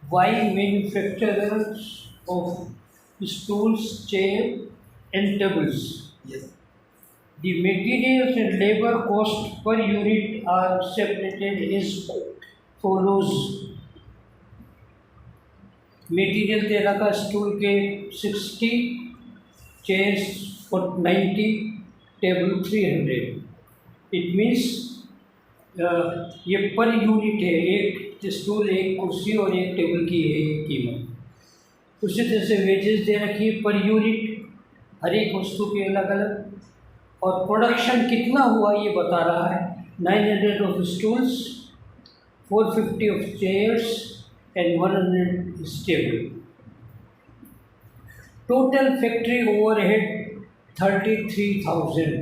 by manufacturers of stools, chair and tables. Yes. The materials and labor cost per unit are separated as follows. Material दे रखा stool के 60, chairs 90, table 300. It means ये per unit है, एक stool, एक कुर्सी और एक टेबल की है कीमत. उसी तरह से वेजेस दे रखी है पर यूनिट, हर एक वस्तु के अलग अलग, और प्रोडक्शन कितना हुआ ये बता रहा है. 900 of stools, 450 of chairs and 100 is table. Total factory overhead 33,000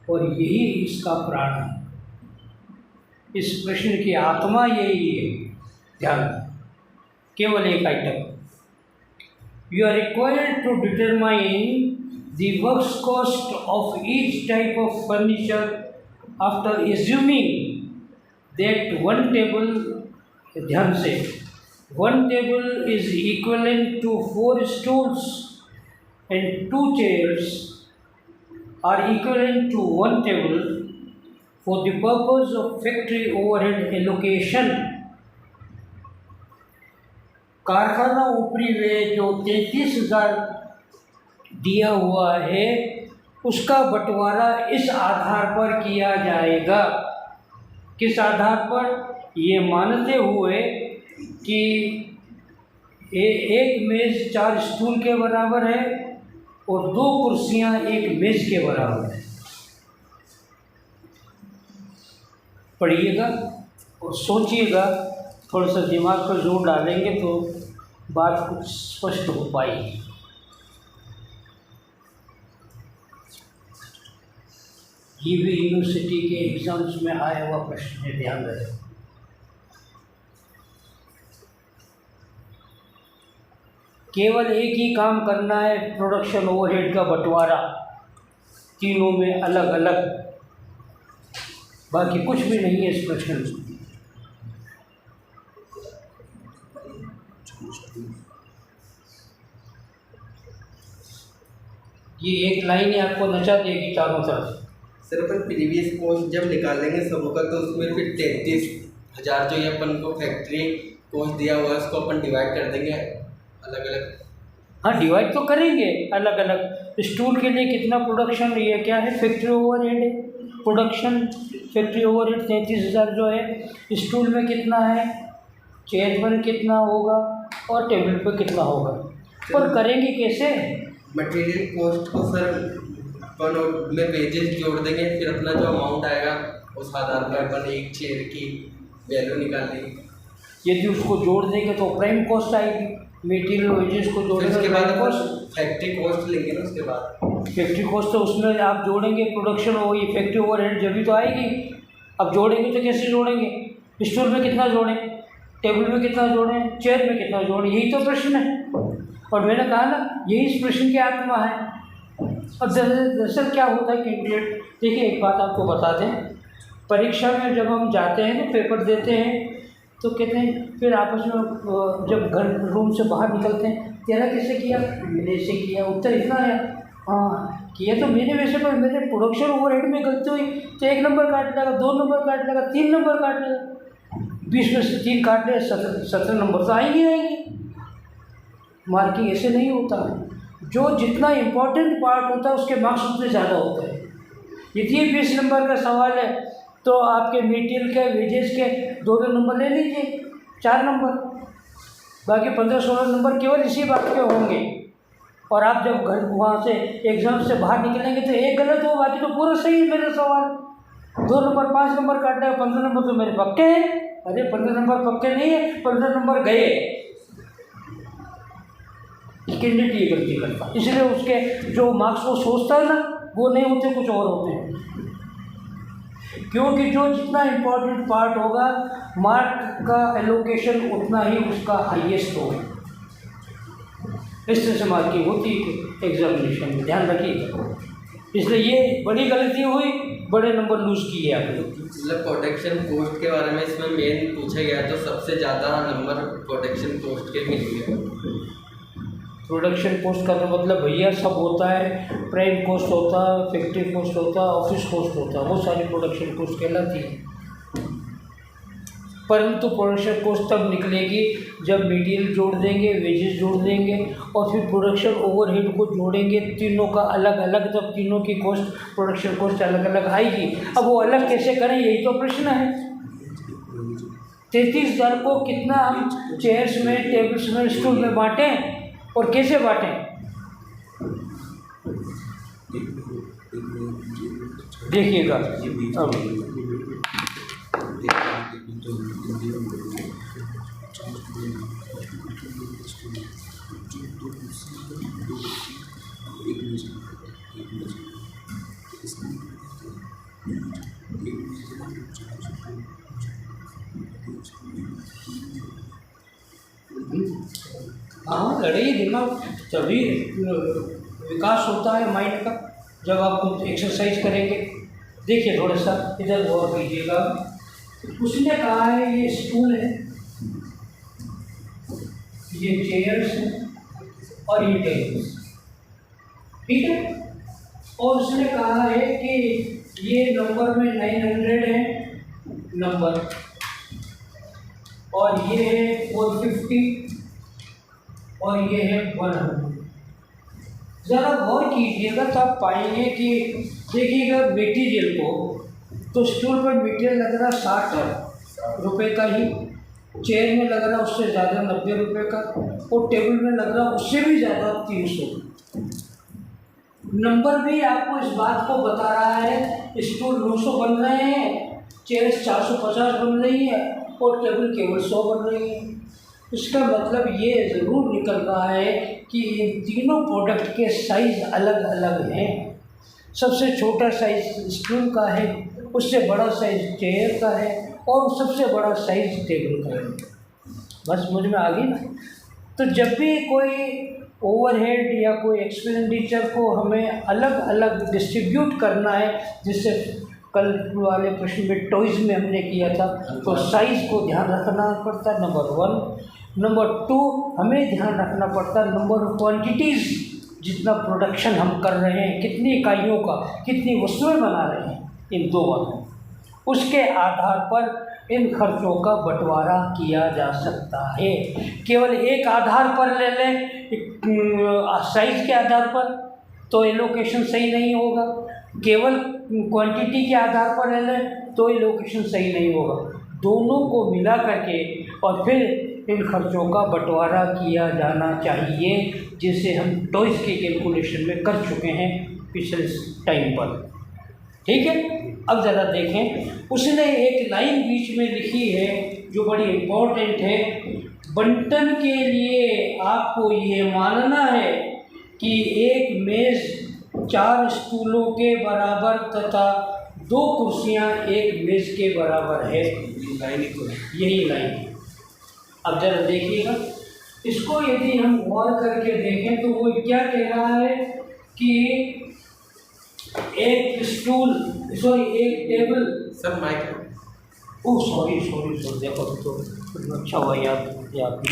और यही इसका प्राण है. इस प्रश्न की आत्मा यही है. ध्यान, केवल एक item. You are required to determine the works cost of each type of furniture after assuming that one table, ध्यान से, one table is equivalent to 4 stools and 2 chairs are equivalent to 1 table for the purpose of factory overhead allocation. कारखाना ऊपरी व्यय जो 33,000 दिया हुआ है उसका बंटवारा इस आधार पर किया जाएगा. किस आधार पर? ये मानते हुए कि एक मेज़ 4 स्टूल के बराबर है और 2 कुर्सियां एक मेज़ के बराबर है. पढ़िएगा और सोचिएगा, थोड़ा सा दिमाग पर जोर डालेंगे तो बात कुछ स्पष्ट हो पाएगी. ये भी यूनिवर्सिटी के एग्ज़ाम्स में आया हुआ प्रश्न है, ध्यान रखें. केवल एक ही काम करना है, प्रोडक्शन ओवरहेड का बंटवारा तीनों में अलग अलग, बाकी कुछ भी नहीं है इस प्रश्न में. ये एक लाइन ही आपको नचा देगी चारों तरफ. सर अपन प्रीवियस कॉस्ट जब निकालेंगे सब होगा तो उसमें फिर 33,000 जो ये अपन को फैक्ट्री कॉस्ट दिया हुआ है उसको अपन डिवाइड कर देंगे अलग अलग. हाँ, डिवाइड तो करेंगे अलग अलग. स्टूल के लिए कितना प्रोडक्शन, ये क्या है, फैक्ट्री ओवरहेड है. प्रोडक्शन फैक्ट्री ओवरहेड 33,000 जो है, स्टूल में कितना है, चेयर पर कितना होगा और टेबल पर कितना होगा. पर करेंगे कैसे? मटेरियल कॉस्ट को सर अपन में वेजेस जोड़ देंगे, फिर अपना जो अमाउंट आएगा उस आधार पर अपन एक चेयर की वैल्यू निकाल देंगे. यदि उसको जोड़ देंगे तो प्राइम कॉस्ट आएगी. मटेरियल वेजेस को जोड़ेंगे, उसके बाद कॉस्ट, फैक्ट्री कॉस्ट लेंगे ना. उसके बाद फैक्ट्री कॉस्ट तो उसमें आप जोड़ेंगे, प्रोडक्शन हो, ये फैक्ट्री ओवरहेड जब भी तो आएगी. अब जोड़ेंगे तो कैसे जोड़ेंगे? स्टूल में कितना जोड़ें, टेबल में कितना जोड़ें, चेयर में कितना जोड़ें, यही तो प्रश्न है. और मैंने कहा ना, यही इस प्रश्न की आत्मा है. अब दरअसल क्या होता है कैंडिडेट, देखिए एक बात आपको बता दें, परीक्षा में जब हम जाते हैं तो पेपर देते हैं तो कहते हैं, फिर आपस में जब घर रूम से बाहर निकलते हैं, तेरा कैसे किया, मैंने ऐसे किया, उत्तर इतना है. हाँ किया तो मैंने वैसे, पर मेरे प्रोडक्शन ओवरहेड में गलती हुई तो 1 नंबर काट लेगा, 2 नंबर काट लेगा, 3 नंबर काट लेगा. 20 में से 3 काट ले, 17 नंबर तो आएंगे. मार्किंग ऐसे नहीं होता. जो जितना इम्पोर्टेंट पार्ट होता है उसके मार्क्स उतने ज़्यादा होते हैं. यदि 20 नंबर का सवाल है तो आपके मटेरियल के, वेजेस के 2 नंबर ले लीजिए, 4 नंबर, बाकी 15-16 नंबर केवल इसी बात के होंगे. और आप जब घर वहाँ से एग्ज़ाम से बाहर निकलेंगे तो एक गलत हो, बाकी तो पूरा सही है मेरा सवाल. 2 नंबर 5 नंबर काट लेगा, 15 नंबर तो मेरे पक्के हैं. अरे 15 नंबर पक्के नहीं है, 15 नंबर गए. कैंडिडेट ये गलती करता, इसलिए उसके जो मार्क्स वो सोचता है ना वो नहीं होते, कुछ और होते हैं. क्योंकि जो जितना इम्पोर्टेंट पार्ट होगा मार्क का एलोकेशन उतना ही उसका हाईएस्ट होगा. इस तरह से मार्किंग होती है एग्जामिनेशन में, ध्यान रखिएगा. इसलिए ये बड़ी गलती हुई, बड़े नंबर लूज़ किए आपने। मतलब प्रोडक्शन कॉस्ट के बारे में इसमें मेन पूछा गया तो सबसे ज़्यादा नंबर प्रोडक्शन कॉस्ट के मिलेंगे। प्रोडक्शन कॉस्ट का तो मतलब भैया सब होता है, प्राइम कॉस्ट होता है, फैक्ट्री कॉस्ट होता है, ऑफिस कॉस्ट होता है, वो सारी प्रोडक्शन कॉस्ट कहलाती है। परंतु प्रोडक्शन कॉस्ट तब निकलेगी जब मटेरियल जोड़ देंगे, वेजेस जोड़ देंगे और फिर प्रोडक्शन ओवरहेड को जोड़ेंगे, तीनों का अलग अलग, तब तीनों की कॉस्ट प्रोडक्शन कॉस्ट अलग अलग आएगी। अब वो अलग कैसे करें, यही तो प्रश्न है। 33,000 को कितना हम चेयर्स में, टेबल्स में, स्टूल में बांटें और कैसे बांटें? देखिएगा अब हाँ, लड़े ही दिमाग तभी विकास होता है माइंड का, जब आप कुछ एक्सरसाइज करेंगे। देखिए थोड़ा सा इधर गौर कीजिएगा। उसने कहा है ये स्टूल है, ये चेयर्स है और ये टेबल्स, ठीक है। और उसने कहा है कि ये नंबर में 900 है नंबर, और ये है 450 और ये है 100। ज़रा गौर कीजिएगा तो आप पाएंगे कि देखिएगा मटेरियल को, तो स्टूल पर मटेरियल लग रहा 60 रुपये का ही, चेयर में लग रहा उससे ज़्यादा 90 रुपये का, और टेबल में लग रहा उससे भी ज़्यादा 300। नंबर भी आपको इस बात को बता रहा है, स्टूल 900 बन रहे हैं, चेयर 450 बन रही है और टेबल केवल 100 बन रही है। इसका मतलब ये ज़रूर निकल रहा है कि इन तीनों प्रोडक्ट के साइज़ अलग अलग हैं। सबसे छोटा साइज़ स्टूल का है, उससे बड़ा साइज़ चेयर का है और सबसे बड़ा साइज़ टेबल का है। बस मुझ में आ गई ना। तो जब भी कोई ओवरहेड या कोई एक्सपेंडिचर को हमें अलग अलग डिस्ट्रीब्यूट करना है, जिससे कल वाले प्रश्न में टॉयज़ में हमने किया था, तो साइज़ को ध्यान रखना पड़ता है, नंबर 1। नंबर 2 हमें ध्यान रखना पड़ता है नंबर ऑफ क्वान्टिटीज़, जितना प्रोडक्शन हम कर रहे हैं, कितनी इकाइयों का, कितनी वस्तुएं बना रहे हैं, इन 2 बातों, उसके आधार पर इन खर्चों का बंटवारा किया जा सकता है। केवल एक आधार पर ले लें, साइज़ के आधार पर, तो एलोकेशन सही नहीं होगा। केवल क्वांटिटी के आधार पर ले लें तो एलोकेशन सही नहीं होगा। दोनों को मिला करके और फिर इन खर्चों का बंटवारा किया जाना चाहिए, जिसे हम टॉयज़ के कैलकुलेशन में कर चुके हैं पिछले टाइम पर, ठीक है। अब ज़रा देखें, उसने एक लाइन बीच में लिखी है जो बड़ी इम्पोर्टेंट है। बंटन के लिए आपको ये मानना है कि एक मेज़ 4 स्टूलों के बराबर तथा 2 कुर्सियां एक मेज़ के बराबर है। यही लाइन। अब जरा देखिएगा, इसको यदि हम गौर करके देखें तो वो क्या कह रहा है कि एक स्टूल, सॉरी एक table, sir mic, oh sorry, देखो तो अच्छा हुआ याद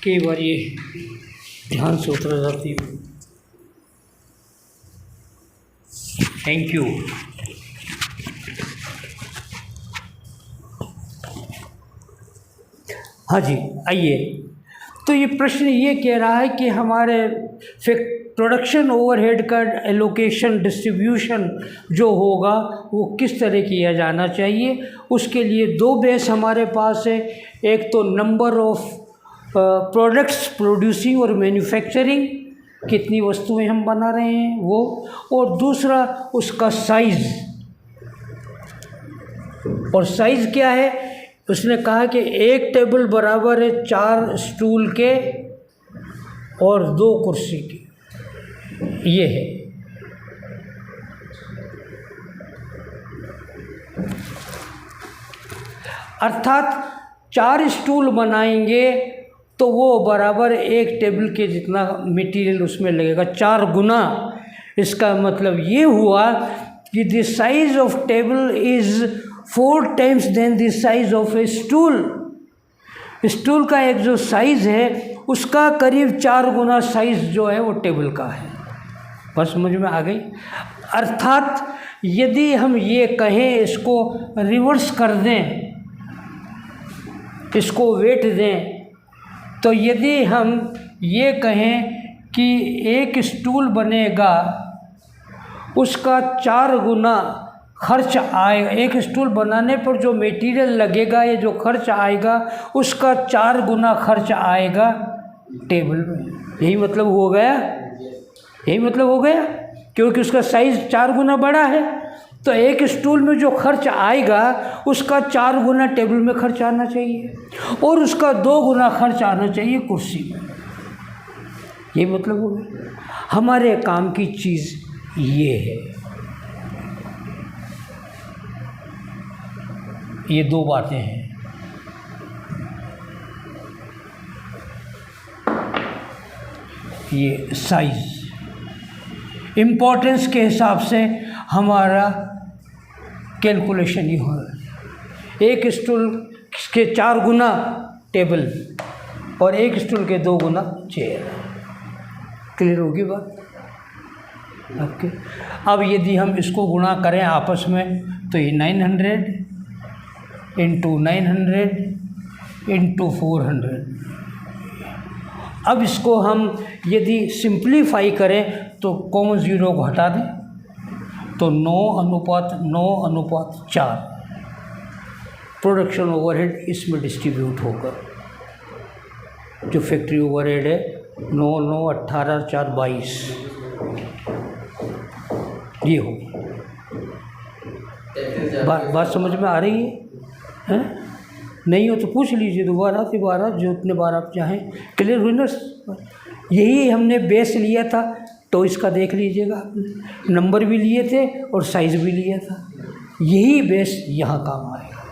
कई बार ये ध्यान से उतर जाती है। Thank you. हाँ जी, आइए। तो ये प्रश्न ये कह रहा है कि हमारे प्रोडक्शन ओवरहेड का एलोकेशन डिस्ट्रीब्यूशन जो होगा वो किस तरह किया जाना चाहिए। उसके लिए 2 बेस हमारे पास है, एक तो नंबर ऑफ प्रोडक्ट्स प्रोड्यूसिंग और मैन्युफैक्चरिंग, कितनी वस्तुएं हम बना रहे हैं वो, और दूसरा उसका साइज़। और साइज़ क्या है, उसने कहा कि एक टेबल बराबर है 4 स्टूल के और 2 कुर्सी के, ये है। अर्थात 4 स्टूल बनाएंगे तो वो बराबर एक टेबल के जितना मटेरियल उसमें लगेगा, 4 गुना इसका मतलब ये हुआ कि the size of table is 4 times than the size of a stool. Stool का एक जो साइज़ है उसका करीब 4 गुना साइज़ जो है वो टेबल का है। बस समझ में आ गई। अर्थात यदि हम ये कहें, इसको रिवर्स कर दें, इसको वेट दें, तो यदि हम ये कहें कि एक स्टूल बनेगा उसका 4 गुना खर्च आएगा, एक स्टूल बनाने पर जो मटेरियल लगेगा, ये जो खर्च आएगा उसका 4 गुना खर्च आएगा टेबल में। यही मतलब हो गया, यही मतलब हो गया, क्योंकि उसका साइज़ 4 गुना बड़ा है, तो एक स्टूल में जो खर्च आएगा उसका 4 गुना टेबल में खर्च आना चाहिए और उसका 2 गुना खर्च आना चाहिए कुर्सी में। ये मतलब हो गया। हमारे काम की चीज़ ये है। ये 2 बातें हैं। ये साइज़ इम्पोर्टेंस के हिसाब से हमारा कैलकुलेशन ही हो रहा है। एक स्टूल के 4 गुना टेबल और एक स्टूल के 2 गुना चेयर। क्लियर होगी बात आपके? अब यदि हम इसको गुणा करें आपस में तो ये 900 इंटू 900 इंटू 400। अब इसको हम यदि सिंप्लीफाई करें तो कॉमन ज़ीरो को हटा दें तो 9:4 प्रोडक्शन ओवरहेड इसमें डिस्ट्रीब्यूट होगा। जो फैक्ट्री ओवरहेड है 9, 9, 18, 4, 22 ये हो। बात समझ में आ रही है? नहीं हो तो पूछ लीजिए दोबारा, जो उतने बार आप चाहें। क्लियर हुई ना? यही हमने बेस लिया था तो इसका देख लीजिएगा, नंबर भी लिए थे और साइज़ भी लिया था। यही बेस यहाँ काम आएगा।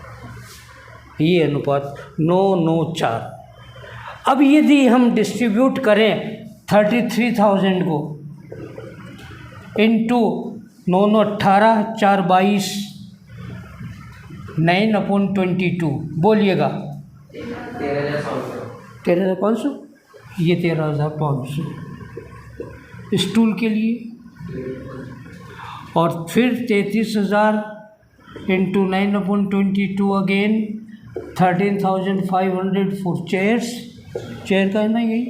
ये अनुपात 9, 9, 4। अब यदि हम डिस्ट्रीब्यूट करें 33,000 को इंटू 9, 9, 18, 4, 22 9/22 बोलिएगा 13,500। ये 13,500 स्टूल के लिए, और फिर 33,000 into 9/22 again 13,500 for chairs, chair का है ना यही,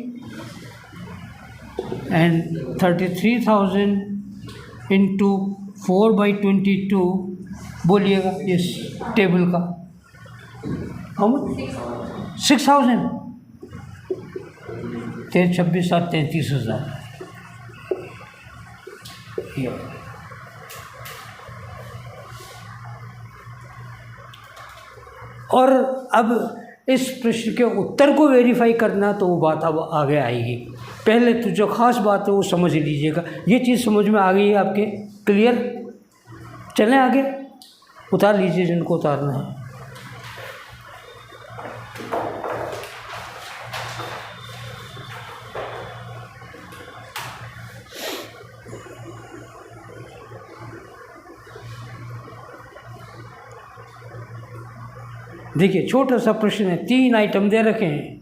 एंड 33,000 इंटू 4/22 बोलिएगा इस टेबल का हम 6,000 26, 7, 33,000। और अब इस प्रश्न के उत्तर को वेरीफाई करना तो वो बात अब आगे आएगी। पहले तो जो ख़ास बात है वो समझ लीजिएगा। ये चीज़ समझ में आ गई है आपके? क्लियर? चलें आगे, उतार लीजिए जिनको उतारना है। देखिए छोटा सा प्रश्न है, 3 आइटम दे रखे हैं।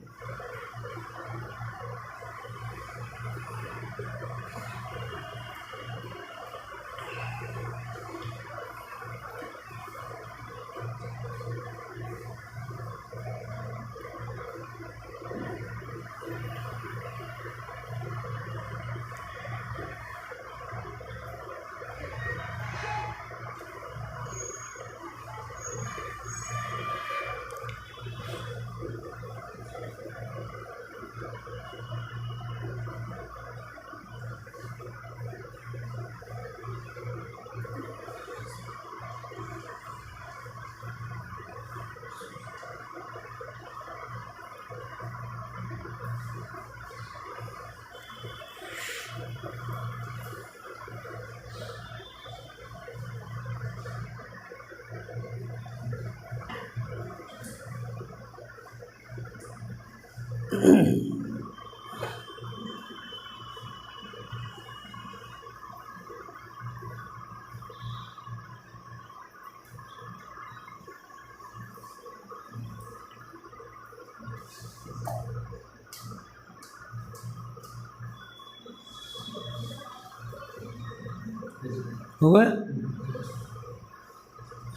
हुआ?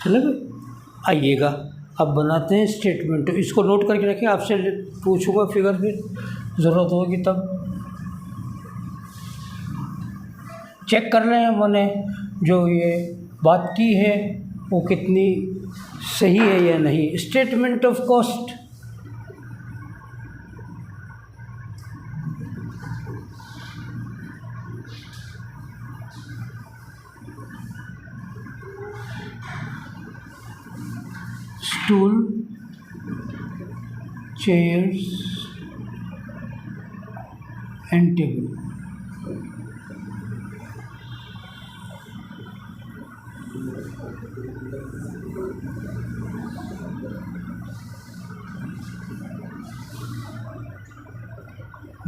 चलो आइएगा, अब बनाते हैं स्टेटमेंट। तो इसको नोट करके रखें, आपसे पूछूंगा फिगर, फिर ज़रूरत होगी तब चेक कर रहे हैं मैंने जो ये बात की है वो कितनी सही है या नहीं। Statement of cost, stool, chairs and table.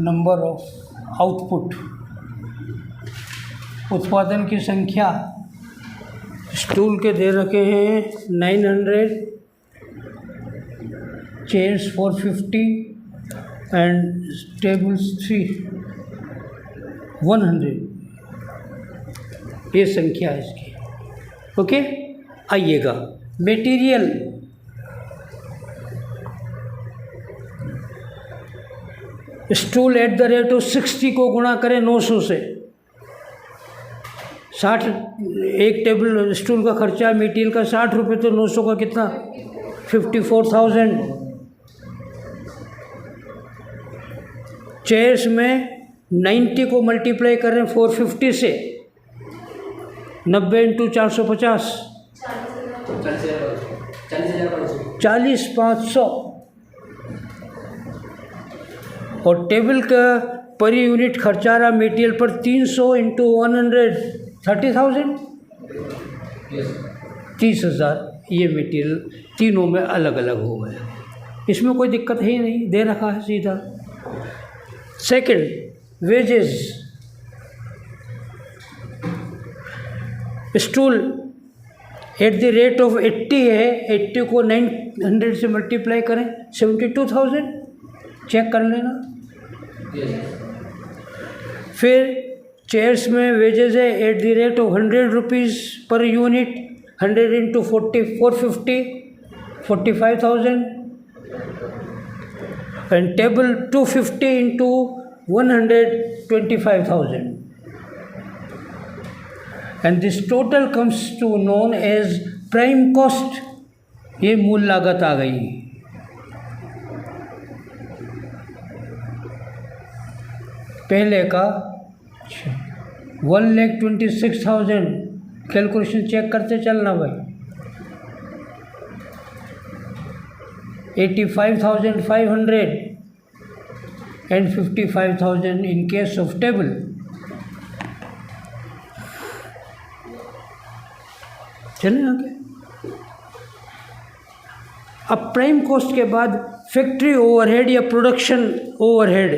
Number of output, उत्पादन की संख्या। स्टूल के दे रखे हैं 900, चेयर्स 450 एंड टेबल्स 100। ये संख्या है इसकी। ओके, आइएगा material. Stool eight the rate of 60 को गुणा करें 900 से। 60, एक टेबल स्टूल का खर्चा मटेरियल का 60 रुपये, तो 900 का कितना? 54,000। चेयर्स में 90 को मल्टीप्लाई कर रहे हैं 450 से, 90 × 450, 40,500। और टेबल का पर यूनिट खर्चा रहा मटेरियल पर 300 × 100, 30,000, 30,000। ये मटेरियल तीनों में अलग अलग हो गया, इसमें कोई दिक्कत है ही नहीं, दे रखा है सीधा। Second, wages. Stool eight the rate of 80 है, 80 को 900 से मल्टीप्लाई करें 72,000। चेक कर लेना। फिर चेयर्स में वेजेस है at the rate of 100 rupees per unit, 100 × 450, 45,000। And table 250 × 100, 25,000। And this total comes to known as prime cost. ये मूल लागत आ गई। पहले का 1,26,000। कैलकुलेशन चेक करते चलना भाई। 85,500 and 55,000 in case of table. चलें आगे। अब प्राइम कॉस्ट के बाद फैक्ट्री ओवरहेड या प्रोडक्शन ओवरहेड।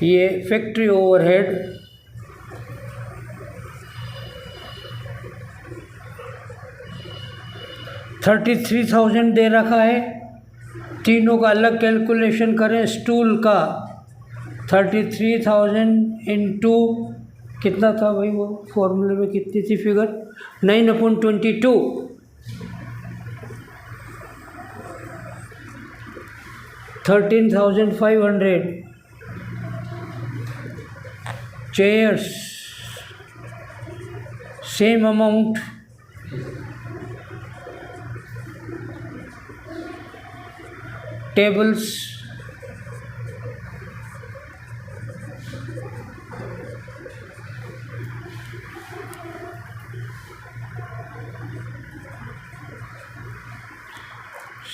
ये फैक्ट्री ओवरहेड $33,000 दे रखा है। तीनों का अलग कैलकुलेशन करें। स्टूल का 33,000 इंटू कितना था भाई, वो फॉर्मूले में कितनी थी figure? 9/22। 13,500। Chairs same amount, tables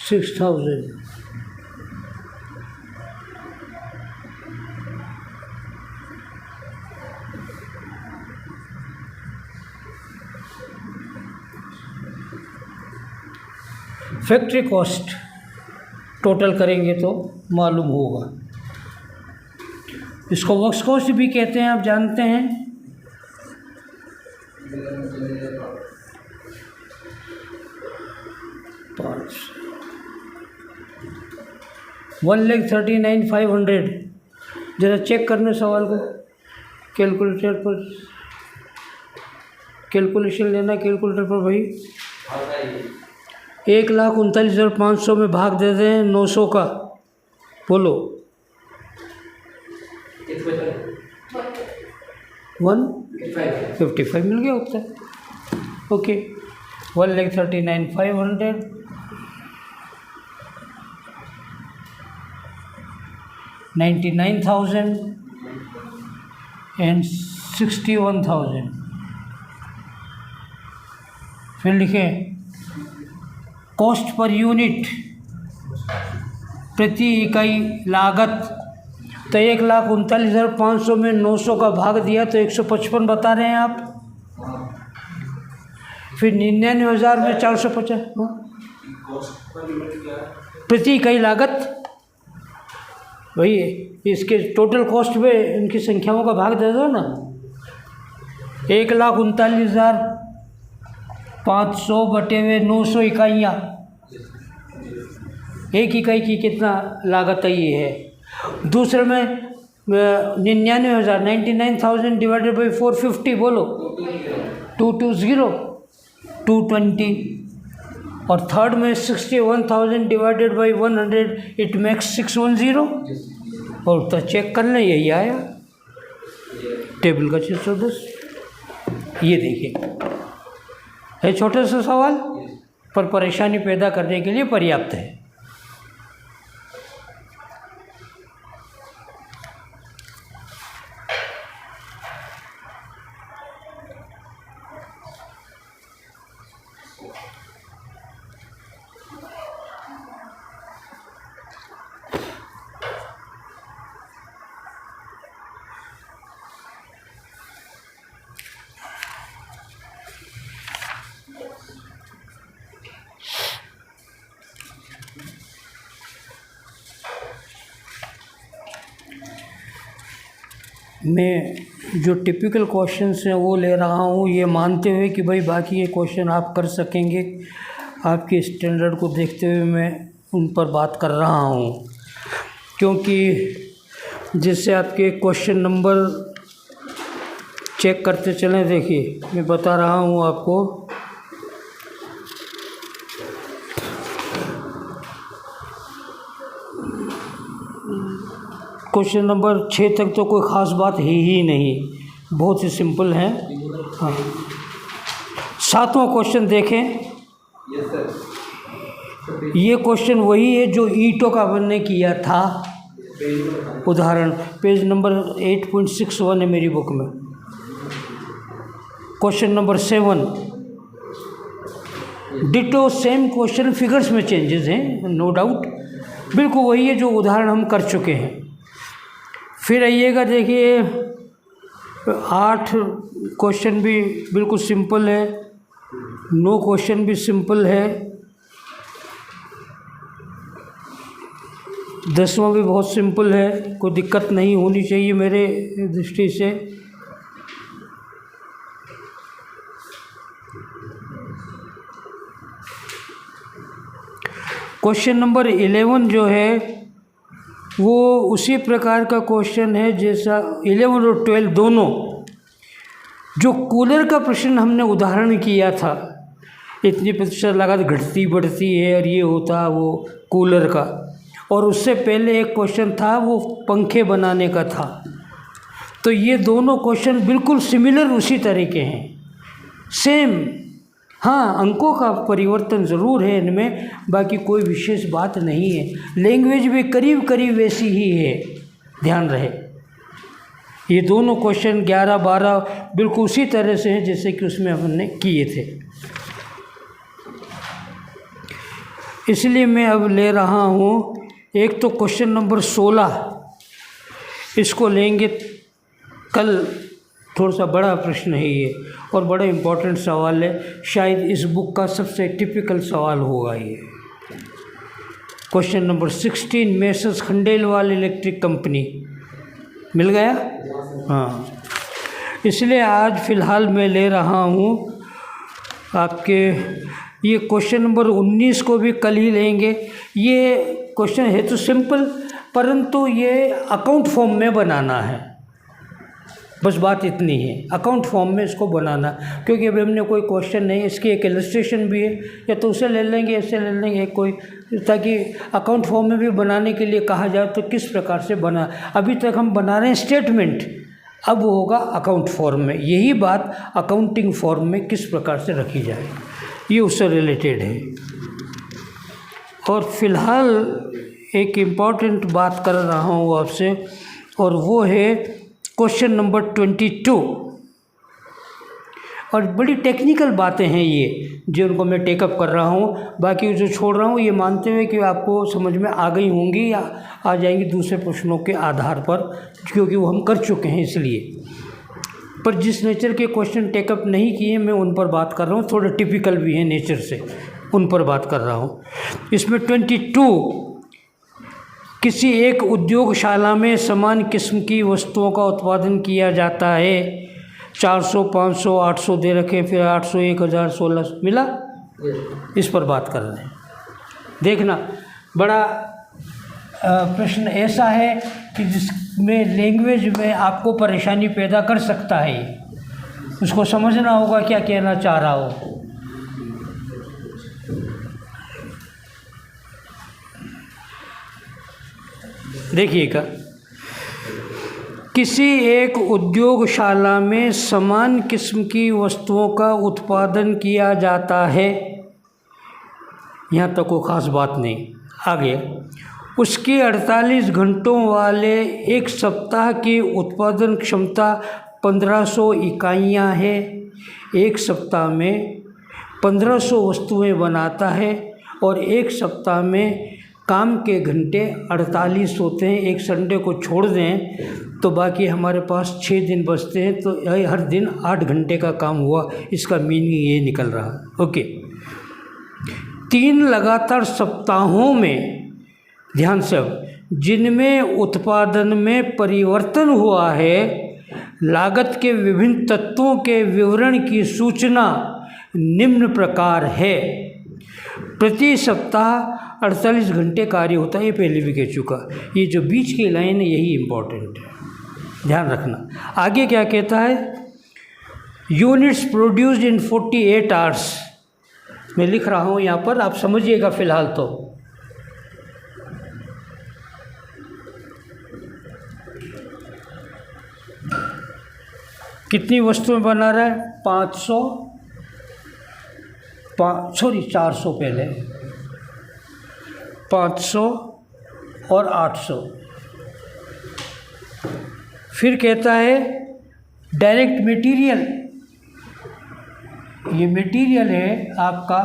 6,000। Factory cost total करेंगे तो मालूम होगा। इसको वर्क्स कॉस्ट भी कहते हैं, आप जानते हैं। पाँच 1,39,500। ज़रा चेक करने सवाल को कैलकुलेटर पर। कैलकुलेशन लेना कैलकुलेटर पर भाई। हाँ भाई 1,39,500 में भाग दे दें 900 का, बोलो। 155 मिल गया उत्तर। Okay 1,39,500 99,000 and 61,000। फिर लिखें कॉस्ट पर यूनिट, प्रति इकाई लागत। तो 1,39,500 में 900 का भाग दिया तो 155 बता रहे हैं आप। फिर 99,000 में 450 प्रति इकाई लागत। वही इसके टोटल कॉस्ट पे इनकी संख्याओं का भाग दे दो ना। 1,39,500 बटे हुए 900 इकाइयाँ, एक इकाई की कितना लागत है ये है। दूसरे में 99,000 डिवाइडेड बाई 450, बोलो 220। और थर्ड में 61,000 डिवाइडेड बाई 100, इट मेक्स 610। और तो चेक कर लें, यही आया टेबल का 610। ये देखिए है छोटा सा सवाल, पर परेशानी पैदा करने के लिए पर्याप्त है। मैं जो टिपिकल क्वेश्चंस हैं वो ले रहा हूँ, ये मानते हुए कि भाई बाकी ये क्वेश्चन आप कर सकेंगे। आपके स्टैंडर्ड को देखते हुए मैं उन पर बात कर रहा हूँ, क्योंकि जिससे आपके क्वेश्चन नंबर चेक करते चलें। देखिए मैं बता रहा हूँ आपको, क्वेश्चन नंबर 6 तक तो कोई ख़ास बात है ही नहीं, बहुत ही सिंपल है। हाँ 7वां क्वेश्चन देखें। ये क्वेश्चन वही है जो ईंटों का हमने किया था। उदाहरण पेज नंबर 8.61 है मेरी बुक में। Question number 7 ditto same question, figures में चेंजेस हैं नो डाउट, बिल्कुल वही है जो उदाहरण हम कर चुके हैं। फिर आइएगा देखिए 8 क्वेश्चन भी बिल्कुल सिंपल है, 9 क्वेश्चन भी सिंपल है, 10वां भी बहुत सिंपल है, कोई दिक्कत नहीं होनी चाहिए मेरे दृष्टि से। क्वेश्चन नंबर 11 जो है वो उसी प्रकार का क्वेश्चन है जैसा 11 और 12 दोनों, जो कूलर का प्रश्न हमने उदाहरण किया था। इतनी प्रतिशत लागत घटती बढ़ती है और ये होता वो कूलर का। और उससे पहले एक क्वेश्चन था वो पंखे बनाने का था। तो ये दोनों क्वेश्चन बिल्कुल सिमिलर उसी तरह के हैं, सेम। हाँ अंकों का परिवर्तन ज़रूर है इनमें, बाकी कोई विशेष बात नहीं है। लैंग्वेज भी करीब करीब वैसी ही है, ध्यान रहे। ये दोनों क्वेश्चन 11, 12 बिल्कुल उसी तरह से हैं जैसे कि उसमें हमने किए थे। इसलिए मैं अब ले रहा हूँ एक तो क्वेश्चन नंबर 16, इसको लेंगे कल। थोड़ा सा बड़ा प्रश्न है ये और बड़ा इम्पोर्टेंट सवाल है, शायद इस बुक का सबसे टिपिकल सवाल होगा ये। Question number 16 Messrs Khandelwal electric company, मिल गया? हाँ, इसलिए आज फ़िलहाल मैं ले रहा हूँ आपके ये क्वेश्चन नंबर 19 को भी कल ही लेंगे। ये क्वेश्चन है तो सिंपल, परंतु ये अकाउंट फॉर्म में बनाना है। बस बात इतनी है, अकाउंट फॉर्म में इसको बनाना। क्योंकि अभी हमने कोई क्वेश्चन नहीं, इसकी एक इलस्ट्रेशन भी है, या तो उसे ले लेंगे, ऐसे ले लेंगे कोई, ताकि अकाउंट फॉर्म में भी बनाने के लिए कहा जाए तो किस प्रकार से बना। अभी तक हम बना रहे हैं स्टेटमेंट, अब वो होगा अकाउंट फॉर्म में। यही बात अकाउंटिंग फॉर्म में किस प्रकार से रखी जाए, ये उससे रिलेटेड है। और फिलहाल एक इम्पॉर्टेंट बात कर रहा हूँ आपसे, और वो है क्वेश्चन नंबर 22। और बड़ी टेक्निकल बातें हैं ये, जिनको मैं टेकअप कर रहा हूँ। बाकी जो छोड़ रहा हूँ ये मानते हुए कि आपको समझ में आ गई होंगी या आ जाएंगी दूसरे प्रश्नों के आधार पर, क्योंकि वो हम कर चुके हैं इसलिए। पर जिस नेचर के क्वेश्चन टेकअप नहीं किए मैं उन पर बात कर रहा हूँ, थोड़े टिपिकल भी हैं नेचर से, उन पर बात कर रहा हूँ। इसमें 22, किसी एक उद्योगशाला में समान किस्म की वस्तुओं का उत्पादन किया जाता है। 400, 500, 800 दे रखे, फिर 800, 1000, 1600 मिला। इस पर बात कर रहे हैं। देखना, बड़ा प्रश्न ऐसा है कि जिसमें लैंग्वेज में आपको परेशानी पैदा कर सकता है, उसको समझना होगा क्या कहना चाह रहा हो। देखिएगा, किसी एक उद्योगशाला में समान किस्म की वस्तुओं का उत्पादन किया जाता है, यहाँ तक कोई ख़ास बात नहीं। आगे, उसकी 48 घंटों वाले एक सप्ताह की उत्पादन क्षमता 1500 इकाइयाँ है। एक सप्ताह में 1500 वस्तुएं बनाता है और एक सप्ताह में काम के घंटे 48 होते हैं। एक संडे को छोड़ दें तो बाकी हमारे पास 6 दिन बचते हैं, तो हर दिन 8 घंटे का काम हुआ। इसका मीनिंग ये निकल रहा। ओके, 3 लगातार सप्ताहों में, ध्यान से, जिनमें उत्पादन में परिवर्तन हुआ है, लागत के विभिन्न तत्वों के विवरण की सूचना निम्न प्रकार है। प्रति सप्ताह 48 घंटे कार्य होता है, ये पहले भी कह चुका। ये जो बीच की लाइन है यही इम्पोर्टेंट है, ध्यान रखना। आगे क्या कहता है, यूनिट्स प्रोड्यूस्ड इन 48 आवर्स। मैं लिख रहा हूँ यहाँ पर, आप समझिएगा फिलहाल तो। कितनी वस्तुएं बना रहा है, 400 पहले, 500 और 800। फिर कहता है डायरेक्ट मटेरियल, ये मटेरियल है आपका,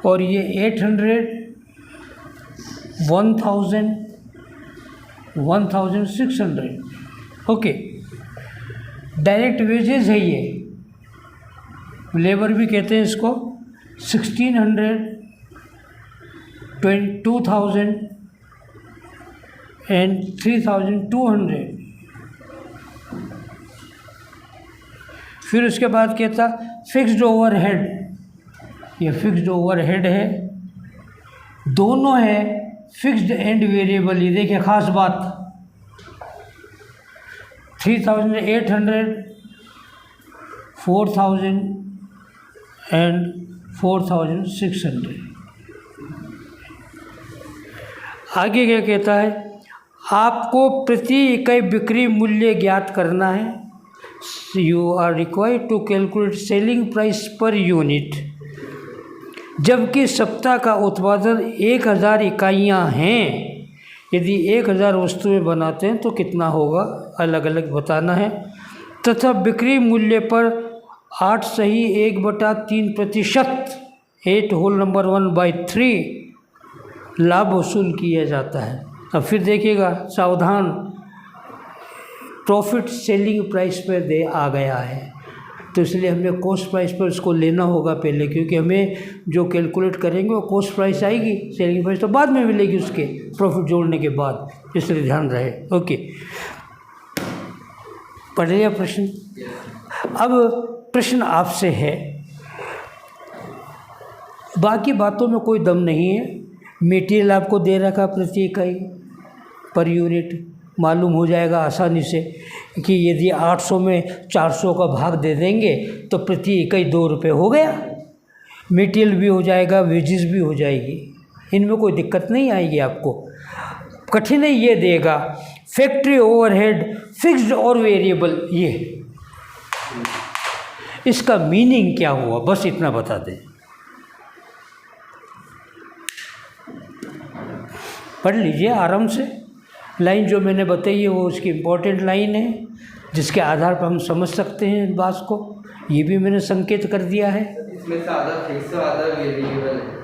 और ये 800, 1000, 1600। ओके, डायरेक्ट वेजेस है ये, लेबर भी कहते हैं इसको। 1600, 2000 एंड 3200। फिर उसके बाद कहता फिक्स्ड ओवरहेड, ये फिक्स्ड ओवरहेड है, दोनों है फिक्स्ड एंड वेरिएबल। ये देखिए खास बात, 3800, 4000 एंड 4600। आगे क्या कहता है, आपको प्रति इकाई बिक्री मूल्य ज्ञात करना है। You are required to calculate selling price per unit. जबकि सप्ताह का उत्पादन 1000 इकाइयाँ हैं, यदि 1000 वस्तुएं बनाते हैं तो कितना होगा, अलग अलग बताना है। तथा बिक्री मूल्य पर 8 सही 1/3%, 8 होल नंबर 1/3 लाभ वसूल किया जाता है। अब फिर देखिएगा, सावधान, प्रॉफिट सेलिंग प्राइस पर दे आ गया है, तो इसलिए हमें कॉस्ट प्राइस पर इसको लेना होगा पहले, क्योंकि हमें जो कैलकुलेट करेंगे वो कॉस्ट प्राइस आएगी, सेलिंग प्राइस तो बाद में मिलेगी उसके प्रॉफिट जोड़ने के बाद, इसलिए ध्यान रहे। ओके, पढ़ लिया प्रश्न। अब प्रश्न आपसे है, बाकी बातों में कोई दम नहीं है। मटेरियल आपको दे रखा प्रति इकाई पर यूनिट, मालूम हो जाएगा आसानी से कि यदि 800 में 400 का भाग दे देंगे तो प्रति इकाई 2 रुपये हो गया। मटेरियल भी हो जाएगा, वेजेस भी हो जाएगी, इनमें कोई दिक्कत नहीं आएगी आपको। कठिनाई ये देगा फैक्ट्री ओवरहेड फिक्स्ड और वेरिएबल, ये इसका मीनिंग क्या हुआ, बस इतना बता दें। पढ़ लीजिए आराम से, लाइन जो मैंने बताई है वो उसकी इम्पोर्टेंट लाइन है जिसके आधार पर हम समझ सकते हैं इस बात को। ये भी मैंने संकेत कर दिया है। इसमें से आधा फिक्स और आधा वेरिएबल है।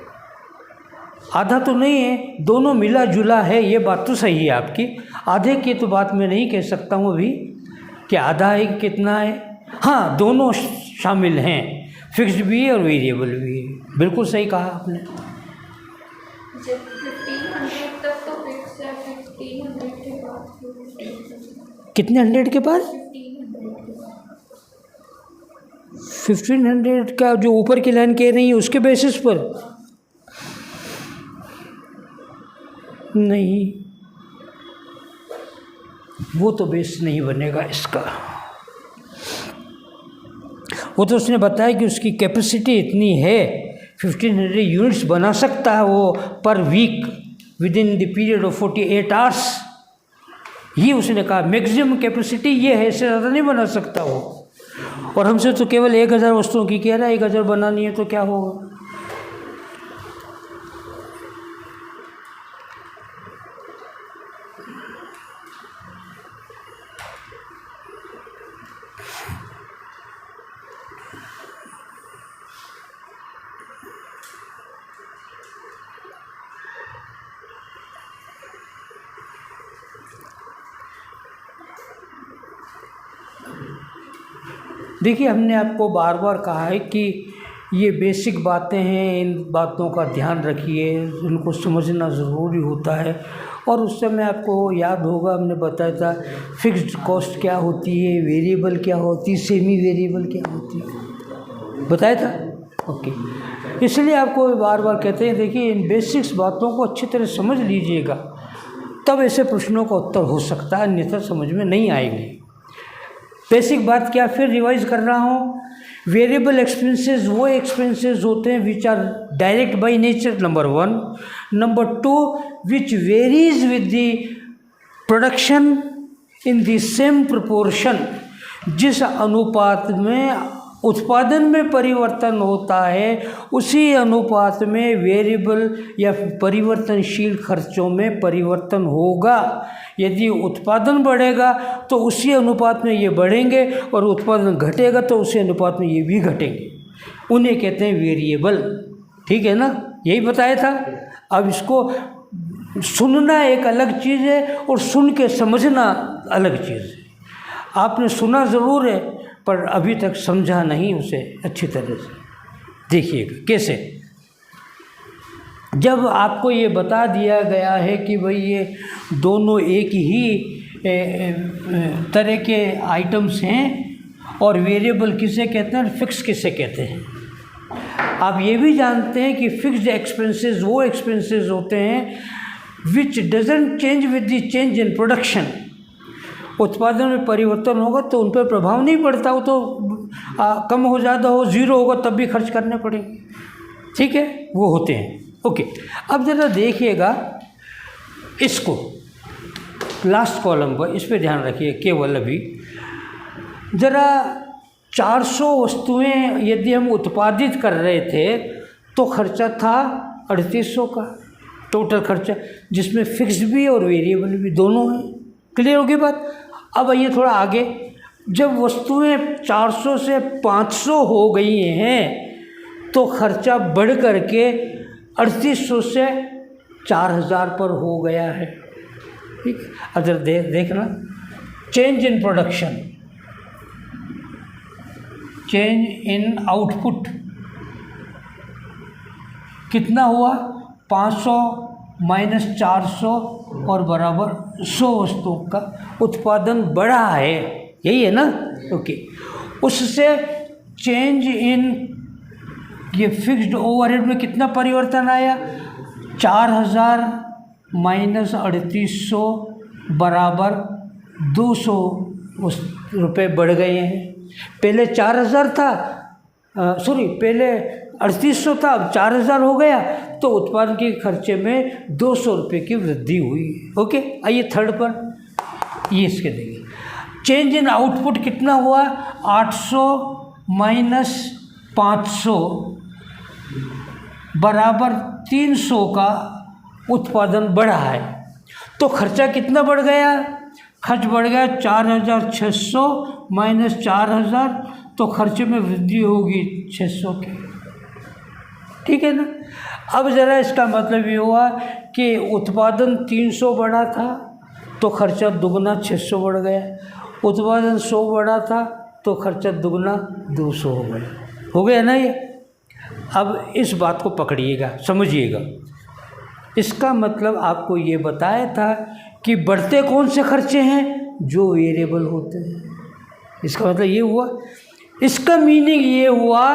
आधा तो नहीं है, दोनों मिला जुला है, ये बात तो सही है आपकी। आधे की तो बात मैं नहीं कह सकता हूँ अभी कि आधा है कि कितना है। हाँ, दोनों शामिल हैं, फिक्स्ड भी है और वेरिएबल भी है। बिल्कुल सही कहा आपने। जब 1500 तक तो फिक्स है, 1500 के बाद कितने 100 के बाद? 1500 का जो ऊपर की लाइन कह रही है उसके बेसिस पर नहीं, वो तो बेस नहीं बनेगा इसका। वो तो उसने बताया कि उसकी कैपेसिटी इतनी है, 1500 यूनिट्स बना सकता है वो per week within the period of 48 hours. ये उसने कहा मैक्सिमम कैपेसिटी ये है, इससे ज़्यादा नहीं बना सकता वो। और हमसे तो केवल 1000 वस्तुओं की कह रहा है, 1000 बनानी है तो क्या होगा। देखिए, हमने आपको बार बार कहा है कि ये बेसिक बातें हैं, इन बातों का ध्यान रखिए, इनको समझना ज़रूरी होता है। और उस समय आपको याद होगा हमने बताया था फिक्स्ड कॉस्ट क्या होती है, वेरिएबल क्या होती है, सेमी वेरिएबल क्या होती है, बताया था। ओके, इसलिए आपको बार बार कहते हैं देखिए इन बेसिक्स बातों को अच्छी तरह समझ लीजिएगा, तब ऐसे प्रश्नों का उत्तर हो सकता है, अन्यथा समझ में नहीं आएंगे। बेसिक बात क्या फिर रिवाइज कर रहा हूँ। वेरिएबल एक्सपेंसेस वो एक्सपेंसेस होते हैं which are direct by nature, number 1। Number 2, which varies with the production in the same proportion, जिस अनुपात में उत्पादन में परिवर्तन होता है उसी अनुपात में वेरिएबल या परिवर्तनशील खर्चों में परिवर्तन होगा। यदि उत्पादन बढ़ेगा तो उसी अनुपात में ये बढ़ेंगे और उत्पादन घटेगा तो उसी अनुपात में ये भी घटेंगे। उन्हें कहते हैं वेरिएबल। ठीक है ना, यही बताया था। अब इसको सुनना एक अलग चीज़ है और सुन के समझना अलग चीज़ है। आपने सुना ज़रूर है पर अभी तक समझा नहीं उसे अच्छी तरह से। देखिएगा कैसे, जब आपको ये बता दिया गया है कि भाई ये दोनों एक ही तरह के आइटम्स हैं और वेरिएबल किसे कहते हैं, फिक्स किसे कहते हैं। आप ये भी जानते हैं कि फिक्स्ड एक्सपेंसेस वो एक्सपेंसेस होते हैं विच doesn't change with the change in production. उत्पादन में परिवर्तन होगा तो उन पर प्रभाव नहीं पड़ता, वो तो कम हो ज़्यादा हो, ज़ीरो होगा तब भी खर्च करने पड़ेंगे। ठीक है, वो होते हैं। ओके, अब ज़रा देखिएगा इसको, लास्ट कॉलम पर इस पर ध्यान रखिए केवल। अभी ज़रा 400 वस्तुएं यदि हम उत्पादित कर रहे थे तो खर्चा था 3800 का टोटल खर्चा, जिसमें फिक्स्ड भी और वेरिएबल भी दोनों हैं। क्लियर होगी बात। अब आइए थोड़ा आगे, जब वस्तुएं 400 से 500 हो गई हैं तो खर्चा बढ़ कर के 3800 से 4000 पर हो गया है। ठीक, अगर देखना change in production, change in output कितना हुआ, 500 माइनस 400 और बराबर 100 वस्तुओं का उत्पादन बढ़ा है, यही है ना। ओके, उससे चेंज इन ये फिक्स्ड ओवरहेड में कितना परिवर्तन आया, 4000 माइनस 3800 बराबर 200 रुपये बढ़ गए हैं। पहले 4000 था, पहले 3800 था, अब 4000 हो गया, तो उत्पादन के खर्चे में 200 रुपये की वृद्धि हुई। ओके, आइए थर्ड पर ये इसके देंगे। चेंज इन आउटपुट कितना हुआ? 800 माइनस 500 बराबर 300 का उत्पादन बढ़ा है। तो खर्चा कितना बढ़ गया? खर्च बढ़ गया 4600 माइनस 4000, तो खर्चे में वृद्धि होगी 600 की। ठीक है ना। अब ज़रा इसका मतलब ये हुआ कि उत्पादन 300 बढ़ा था तो खर्चा दुगना 600 बढ़ गया, उत्पादन 100 बढ़ा था तो खर्चा दुगना 200 हो गया ना ये। अब इस बात को पकड़िएगा, समझिएगा। इसका मतलब आपको ये बताया था कि बढ़ते कौन से खर्चे हैं? जो वेरिएबल होते हैं। इसका मतलब ये हुआ, इसका मीनिंग ये हुआ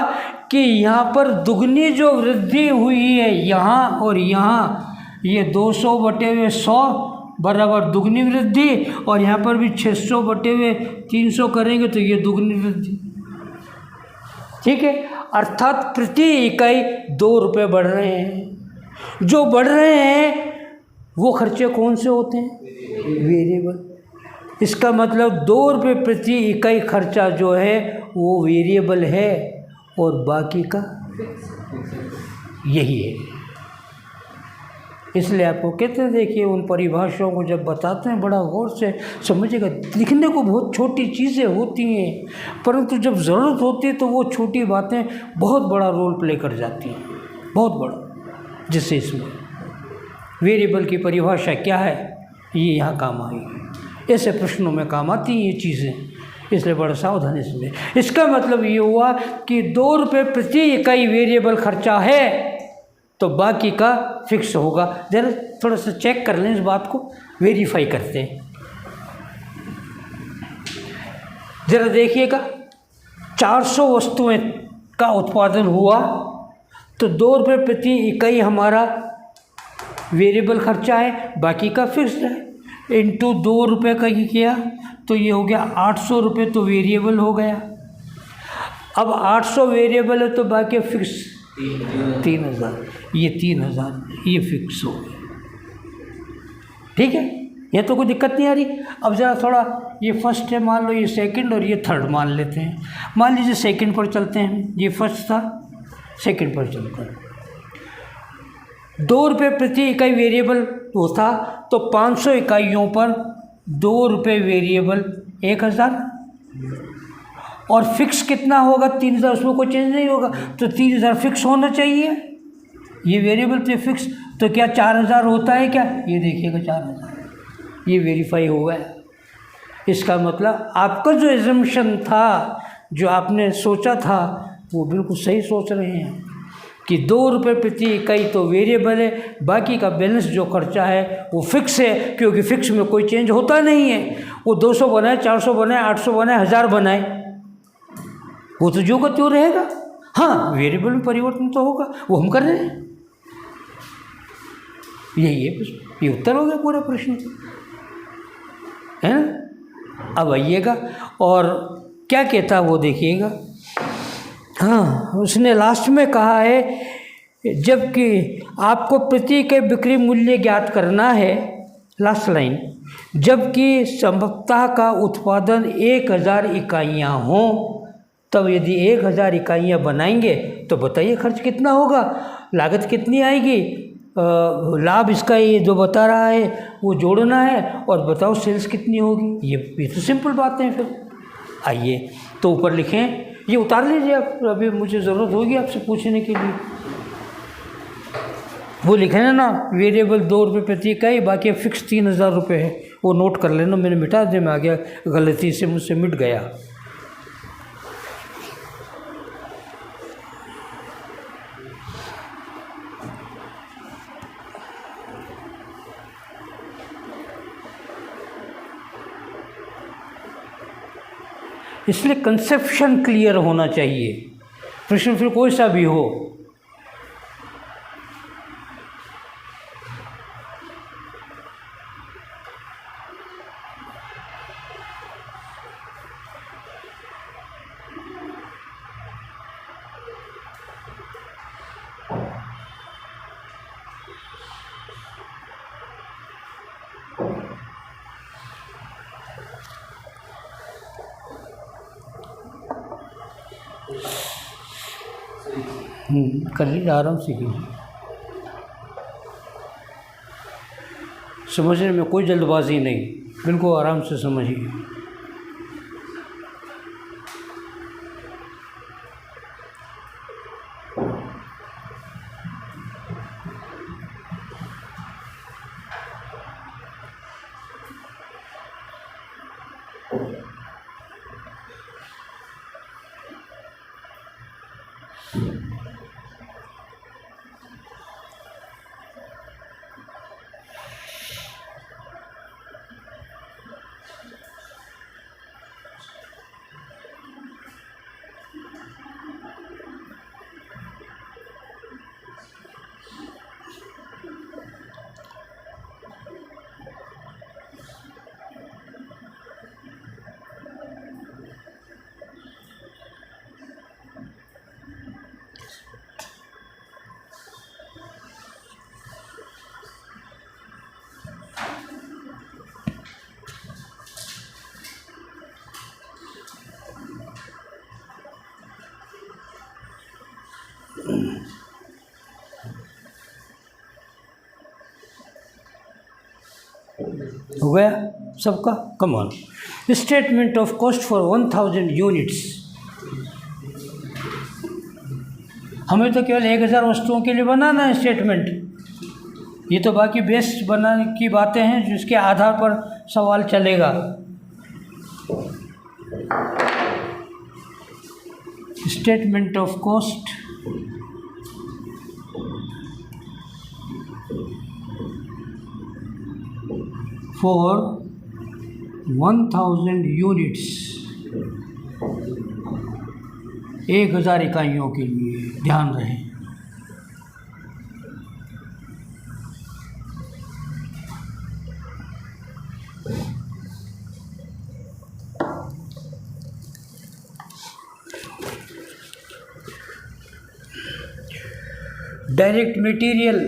कि यहाँ पर दुगनी जो वृद्धि हुई है यहाँ और यहाँ, ये 200 बटे हुए 100 बराबर दुगनी वृद्धि, और यहाँ पर भी 600 बटे हुए 300 करेंगे तो ये दुगनी वृद्धि। ठीक है, अर्थात प्रति इकाई 2 रुपये बढ़ रहे हैं। जो बढ़ रहे हैं वो खर्चे कौन से होते हैं? वेरिएबल। इसका मतलब 2 रुपये प्रति इकाई खर्चा जो है वो वेरिएबल है और बाकी का यही है। इसलिए आपको कहते हैं, देखिए उन परिभाषाओं को जब बताते हैं बड़ा गौर से समझिएगा। लिखने को बहुत छोटी चीज़ें होती हैं, परंतु जब ज़रूरत होती है तो वो छोटी बातें बहुत बड़ा रोल प्ले कर जाती हैं, बहुत बड़ा। जैसे इसमें वेरिएबल की परिभाषा क्या है, ये यहाँ काम आएगी। ऐसे प्रश्नों में काम आती हैं ये चीज़ें, इसलिए बड़ा सावधानी इसमें। इसका मतलब ये हुआ कि 2 रुपये प्रति इकाई वेरिएबल खर्चा है तो बाकी का फिक्स होगा। जरा थोड़ा सा चेक कर लें इस बात को, वेरीफाई करते हैं। ज़रा देखिएगा, 400 वस्तुएं का उत्पादन हुआ तो 2 रुपये प्रति इकाई हमारा वेरिएबल खर्चा है, बाकी का फिक्स है। इंटू 2 रुपये का ही किया तो ये हो गया 800 रुपये, तो वेरिएबल हो गया। अब 800 वेरिएबल है तो बाकी फिक्स 3000, ये 3000 ये फिक्स हो गया। ठीक है, ये तो कोई दिक्कत नहीं आ रही। अब ज़रा थोड़ा, ये फर्स्ट है मान लो, ये सेकंड और ये थर्ड मान लेते हैं। मान लीजिए सेकंड पर चलते हैं, ये फर्स्ट था, सेकंड पर चलते हैं। 2 रुपये प्रति इकाई वेरिएबल होता तो 500 इकाइयों पर 2 रुपये वेरिएबल 1000, और फिक्स कितना होगा? 3000, उसमें कोई चेंज नहीं होगा, तो 3000 फिक्स होना चाहिए। ये वेरिएबल तो फिक्स, तो क्या 4000 होता है क्या? ये देखिएगा 4000, ये वेरीफाई हो गया। इसका मतलब आपका जो एजम्पशन था, जो आपने सोचा था, वो बिल्कुल सही सोच रहे हैं कि 2 रुपये प्रति इकाई तो वेरिएबल है, बाकी का बैलेंस जो खर्चा है वो फिक्स है, क्योंकि फिक्स में कोई चेंज होता नहीं है। वो 200 बनाए, 400 बनाए, 800 बनाए, 1000 बनाए, वो तो जो का त्यों रहेगा। हाँ, वेरिएबल में परिवर्तन तो होगा, वो हम कर रहे हैं। यही है, ये उत्तर हो गया पूरा प्रश्न, है ना। अब आइएगा और क्या कहता वो देखिएगा। हाँ, उसने लास्ट में कहा है, जबकि आपको प्रति इकाई बिक्री मूल्य ज्ञात करना है, लास्ट लाइन, जबकि संभवतः का उत्पादन 1000 इकाइयाँ हों, तब यदि 1000 इकाइयाँ बनाएंगे तो बताइए खर्च कितना होगा, लागत कितनी आएगी, लाभ इसका ये जो बता रहा है वो जोड़ना है, और बताओ सेल्स कितनी होगी। ये तो सिंपल बातें हैं। फिर आइए तो ऊपर लिखें, ये उतार लीजिए आप, अभी मुझे ज़रूरत होगी आपसे पूछने के लिए। वो लिखे ना वेरिएबल 2 रुपये प्रति इकाई, बाकी फिक्स 3000 रुपये है, वो नोट कर लेना। मैंने मिटा दिया, मैं आ गया, गलती से मुझसे मिट गया। इसलिए कंसेप्शन क्लियर होना चाहिए, प्रश्न फिर कोई सा भी हो। कर लीजिए, आराम से कीजिए। समझने में कोई जल्दबाजी नहीं, बिल्कुल आराम से समझिए। हो गया सबका? Come on. Statement of cost for 1000 units. हमें तो केवल 1000 वस्तुओं के लिए बनाना है स्टेटमेंट। ये तो बाकी बेस्ट बनाने की बातें हैं जिसके आधार पर सवाल चलेगा। Statement of cost for 1000 units, 1000 इकाइयों के लिए। ध्यान रहे, डायरेक्ट मटेरियल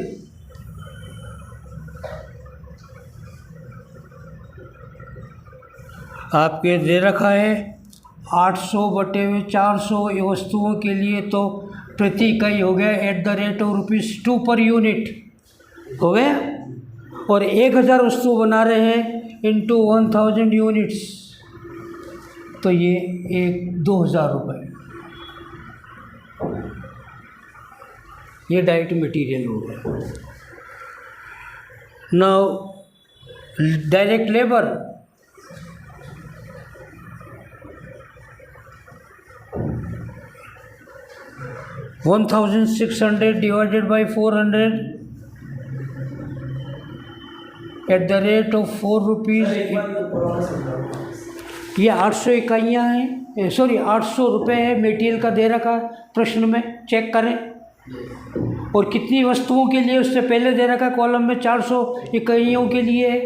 आपके दे रखा है 800/400 ये वस्तुओं के लिए, तो प्रति इकाई हो गया @2 पर यूनिट हो गया। और 1000 वस्तु बना रहे हैं इंटू 1000 यूनिट्स, तो ये 2000 रुपये। ये डायरेक्ट मटेरियल हो गया। Now direct labour, $1600 divided by 400 @4 rupees. ये 800 इकाइयाँ हैं, सॉरी 800 रुपये है मटेरियल का दे रखा प्रश्न में, चेक करें। और कितनी वस्तुओं के लिए उससे पहले दे रखा कॉलम में 400 इकाइयों के लिए है,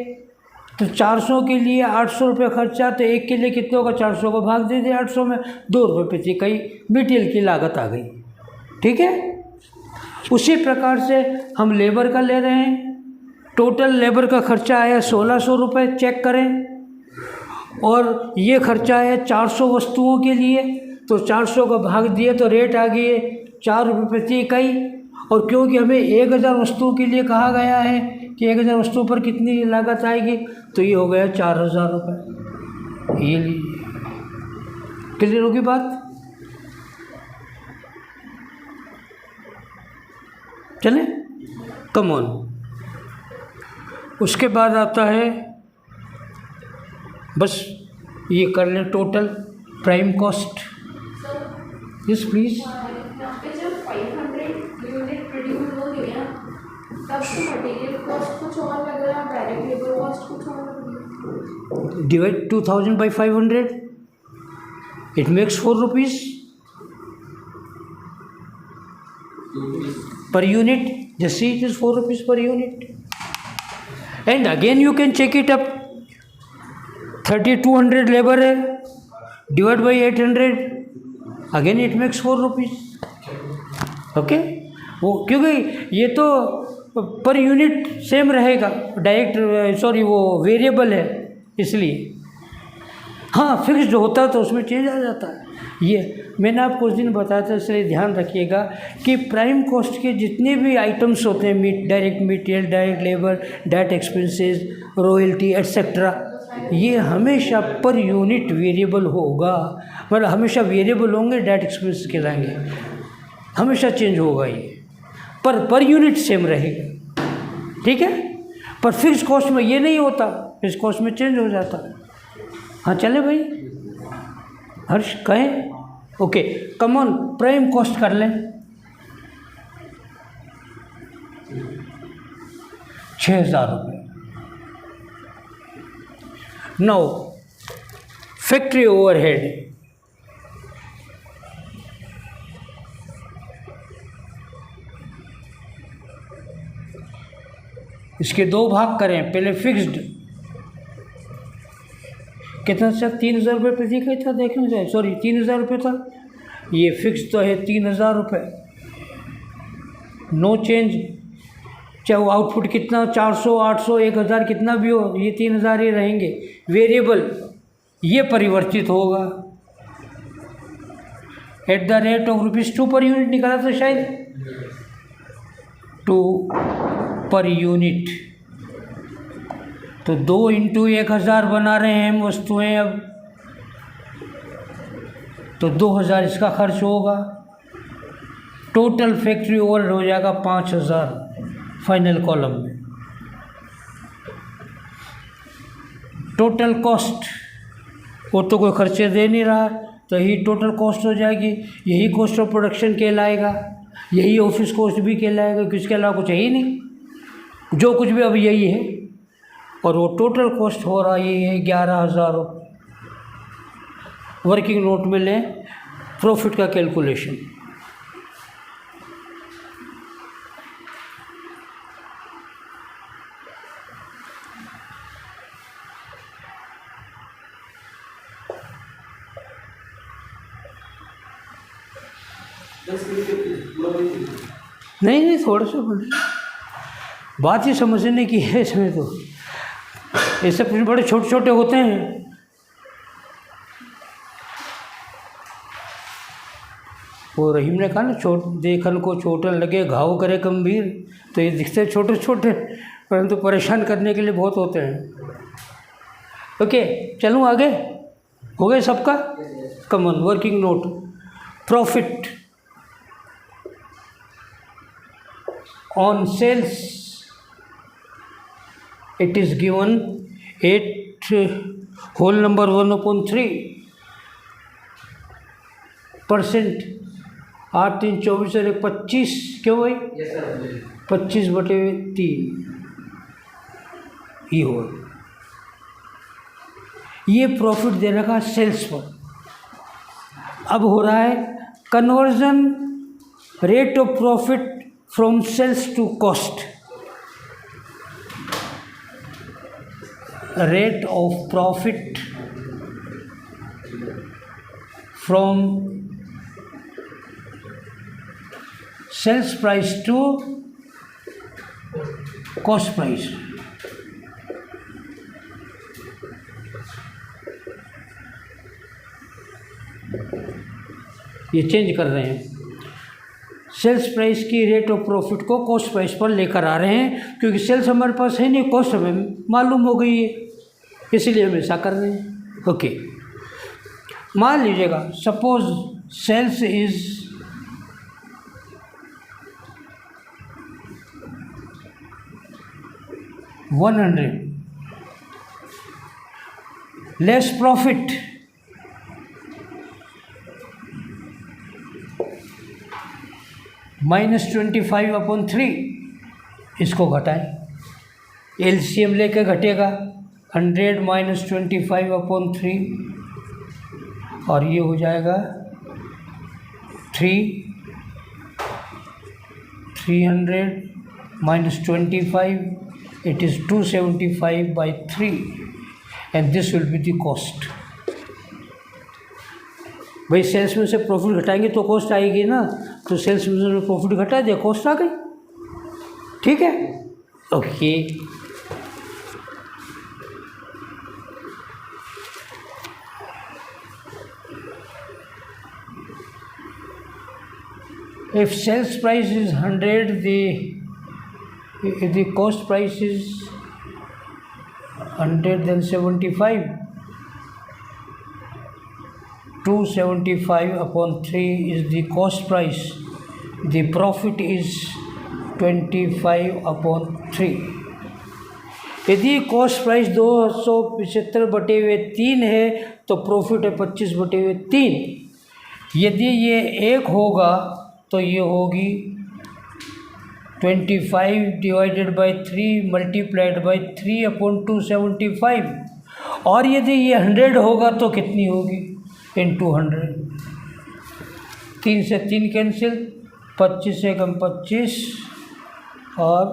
तो 400 के लिए 800 रुपये खर्चा, तो एक के लिए कितने होगा? 400 को भाग दे दिए 800 में, 2 रुपये प्रति इकाई मटेरियल की लागत आ गई। ठीक है, उसी प्रकार से हम लेबर का ले रहे हैं। टोटल लेबर का खर्चा आया 1600 रुपये, चेक करें। और ये खर्चा है 400 वस्तुओं के लिए, तो 400 का भाग दिए तो रेट आ गई है 4 रुपये प्रति इकाई। और क्योंकि हमें 1000 वस्तुओं के लिए कहा गया है कि 1000 वस्तुओं पर कितनी लागत आएगी, तो ये हो गया 4000 रुपये। ये लीजिए, क्लियर होगी बात? चले, कम ऑन। उसके बाद आता है, बस ये कर लें total prime cost. Yes please. यहाँ पे जब 500 यूनिट प्रोड्यूस हो गया तब मटेरियल कॉस्ट कुछ और लग रहा है, डायरेक्ट लेबर कॉस्ट कुछ और लग रहा है। Divide 2000 by 500, it makes 4 rupees per unit. Just see, it is 4 rupees per unit. And again you can check it up. 3200 labor है, divide by 800, again it makes 4 rupees. Okay, वो क्योंकि ये तो पर यूनिट सेम रहेगा, direct sorry वो variable है, इसलिए हाँ, फिक्स्ड होता है तो उसमें चेंज आ जाता है। ये मैंने आपको उस दिन बताया था, इसलिए ध्यान रखिएगा कि प्राइम कॉस्ट के जितने भी आइटम्स होते हैं, मीट, direct material, direct labour, direct expenses, royalty etcetera, ये हमेशा पर यूनिट वेरिएबल होगा। मतलब हमेशा वेरिएबल होंगे, डायरेक्ट एक्सपेंसेस कहलाएंगे, हमेशा चेंज होगा ये, पर यूनिट सेम रहेगा, ठीक है। पर फिक्स कॉस्ट में ये नहीं होता, फिक्स कॉस्ट में चेंज हो जाता है। हाँ चले भाई, हर्ष कहें? Okay, come on, prime cost कर लें। 6,000 रुपये। नाउ फैक्ट्री ओवरहेड, इसके 2 भाग करें। पहले फिक्स्ड कितना था? 3,000 रुपये प्रति इकाई था, देखना चाहिए, सॉरी 3,000 रुपये था। ये फिक्स तो है 3,000 रुपये, नो चेंज, चाहे वो आउटपुट कितना 400, 800, 1,000 कितना भी हो, ये 3,000 ही रहेंगे। वेरिएबल ये परिवर्तित होगा eight the rate of ₹2 per unit निकाला था शायद, 2 पर यूनिट। तो 2 × 1,000 बना रहे हैं हम वस्तुएं अब, तो 2,000 इसका खर्च होगा। टोटल फैक्ट्री ओवरहेड हो जाएगा 5,000 फाइनल कॉलम में। टोटल कॉस्ट, वो तो कोई खर्चे दे नहीं रहा, तो यही टोटल कॉस्ट हो जाएगी। यही कॉस्ट ऑफ प्रोडक्शन कहलाएगा, यही ऑफिस कॉस्ट भी कहलाएगा, किसके अलावा कुछ है ही नहीं, जो कुछ भी अब यही है। और वो टोटल कॉस्ट हो रहा ये है 11,000। वर्किंग नोट में लें प्रॉफिट का कैलकुलेशन। नहीं, थोड़ा सा बात ही समझने की है इसमें, तो ये सब बड़े छोटे छोटे होते हैं। वो रहीम ने कहा ना, देखन को छोटन लगे घाव करे गंभीर, तो ये दिखते छोटे छोटे, परंतु परेशान करने के लिए बहुत होते हैं। ओके, चलूँ आगे? हो गए सबका? Common working note, profit on sales, it is given 8 whole number 1/3%। 8 3 24 और 25, क्यों भाई? 25/3 ये हो। ये प्रॉफिट दे रखा सेल्स पर। अब हो रहा है conversion rate of profit from sales to cost. Rate of profit from sales price to cost price। ये चेंज कर रहे हैं, सेल्स प्राइस की रेट ऑफ प्रॉफिट को कॉस्ट प्राइस पर लेकर आ रहे हैं, क्योंकि सेल्स हमारे पास है नहीं, कॉस्ट हमें मालूम हो गई है, इसलिए हम ऐसा कर रहे हैं। ओके, मान लीजिएगा suppose sales is 100, less profit -25/3, इसको घटाएं, एलसीएम लेके घटेगा 100 - 25/3, और ये हो जाएगा 300 - 25, it is 275/3, and this will be the cost। भाई सेल्स में से प्रॉफिट घटाएंगे तो कॉस्ट आएगी ना, तो सेल्स में से प्रॉफिट घटा दिया, कॉस्ट आ गई, ठीक है। Okay, If sales price is 100, the cost price is 100, then 75. 275 upon 3 is the cost price. The profit is 25 upon 3. यदि कॉस्ट प्राइस 275/3 है तो प्रॉफिट है 25/3। यदि ये 1 होगा तो ये होगी 25/3 मल्टीप्लाइड बाई 3/275। और यदि ये 100 होगा तो कितनी होगी? इंटू 100। 3 से 3 कैंसिल, 25 से कम 25 और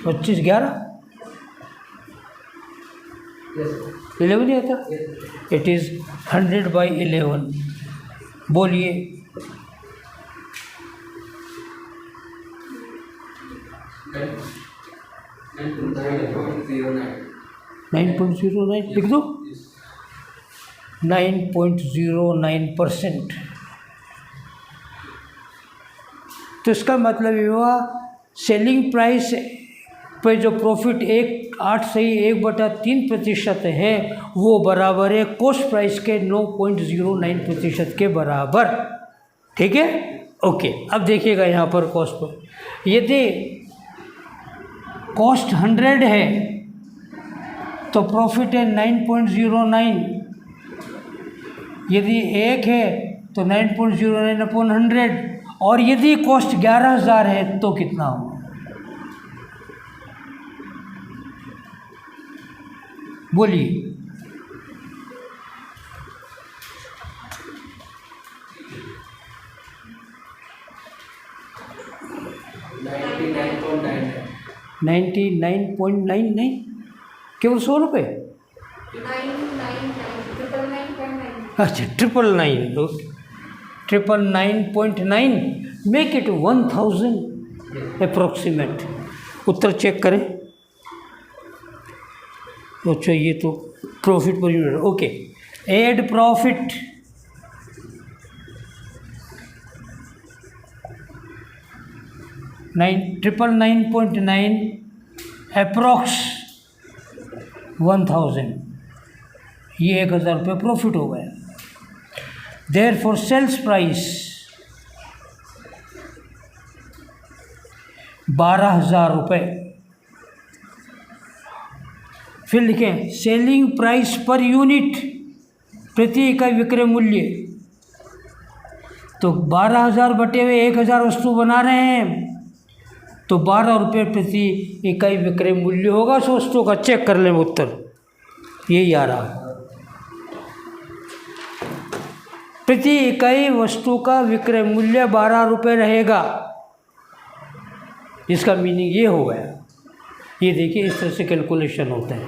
25 11 11 ही आता। It is 100/11। बोलिए 9.09 लिख दो। 9.09%। तो इसका मतलब ये हुआ सेलिंग प्राइस पे जो प्रॉफिट 1/3% है वो बराबर है कॉस्ट प्राइस के 9.09% के बराबर। ठीक है, ओके। अब देखिएगा यहाँ पर कॉस्ट पर, यदि कॉस्ट 100 है तो प्रॉफिट है 9.09। यदि 1 है तो 9.09/100। और यदि कॉस्ट 11,000 है तो कितना होगा? बोलिए। 99.99 केवल 100 रुपये। 999 अच्छा 999, ओके। 999.9 make it 1000 approximate. उत्तर चेक करें। अच्छा ये तो प्रॉफिट पर unit, okay. Add profit, triple 9.9 approx 1000, ये 1000 रुपये प्रॉफिट हो गया। देयर फॉर सेल्स प्राइस 12,000 रुपये। फिर लिखें सेलिंग प्राइस पर यूनिट, प्रति इकाई विक्रय मूल्य। तो 12,000 बटे हुए 1,000 वस्तु बना रहे हैं तो 12 रुपये प्रति इकाई विक्रय मूल्य होगा उस वस्तु का। चेक कर लें उत्तर, यही आ रहा है। प्रति इकाई वस्तु का विक्रय मूल्य 12 रुपये रहेगा। इसका मीनिंग ये हो गया। ये देखिए इस तरह से कैलकुलेशन होता है।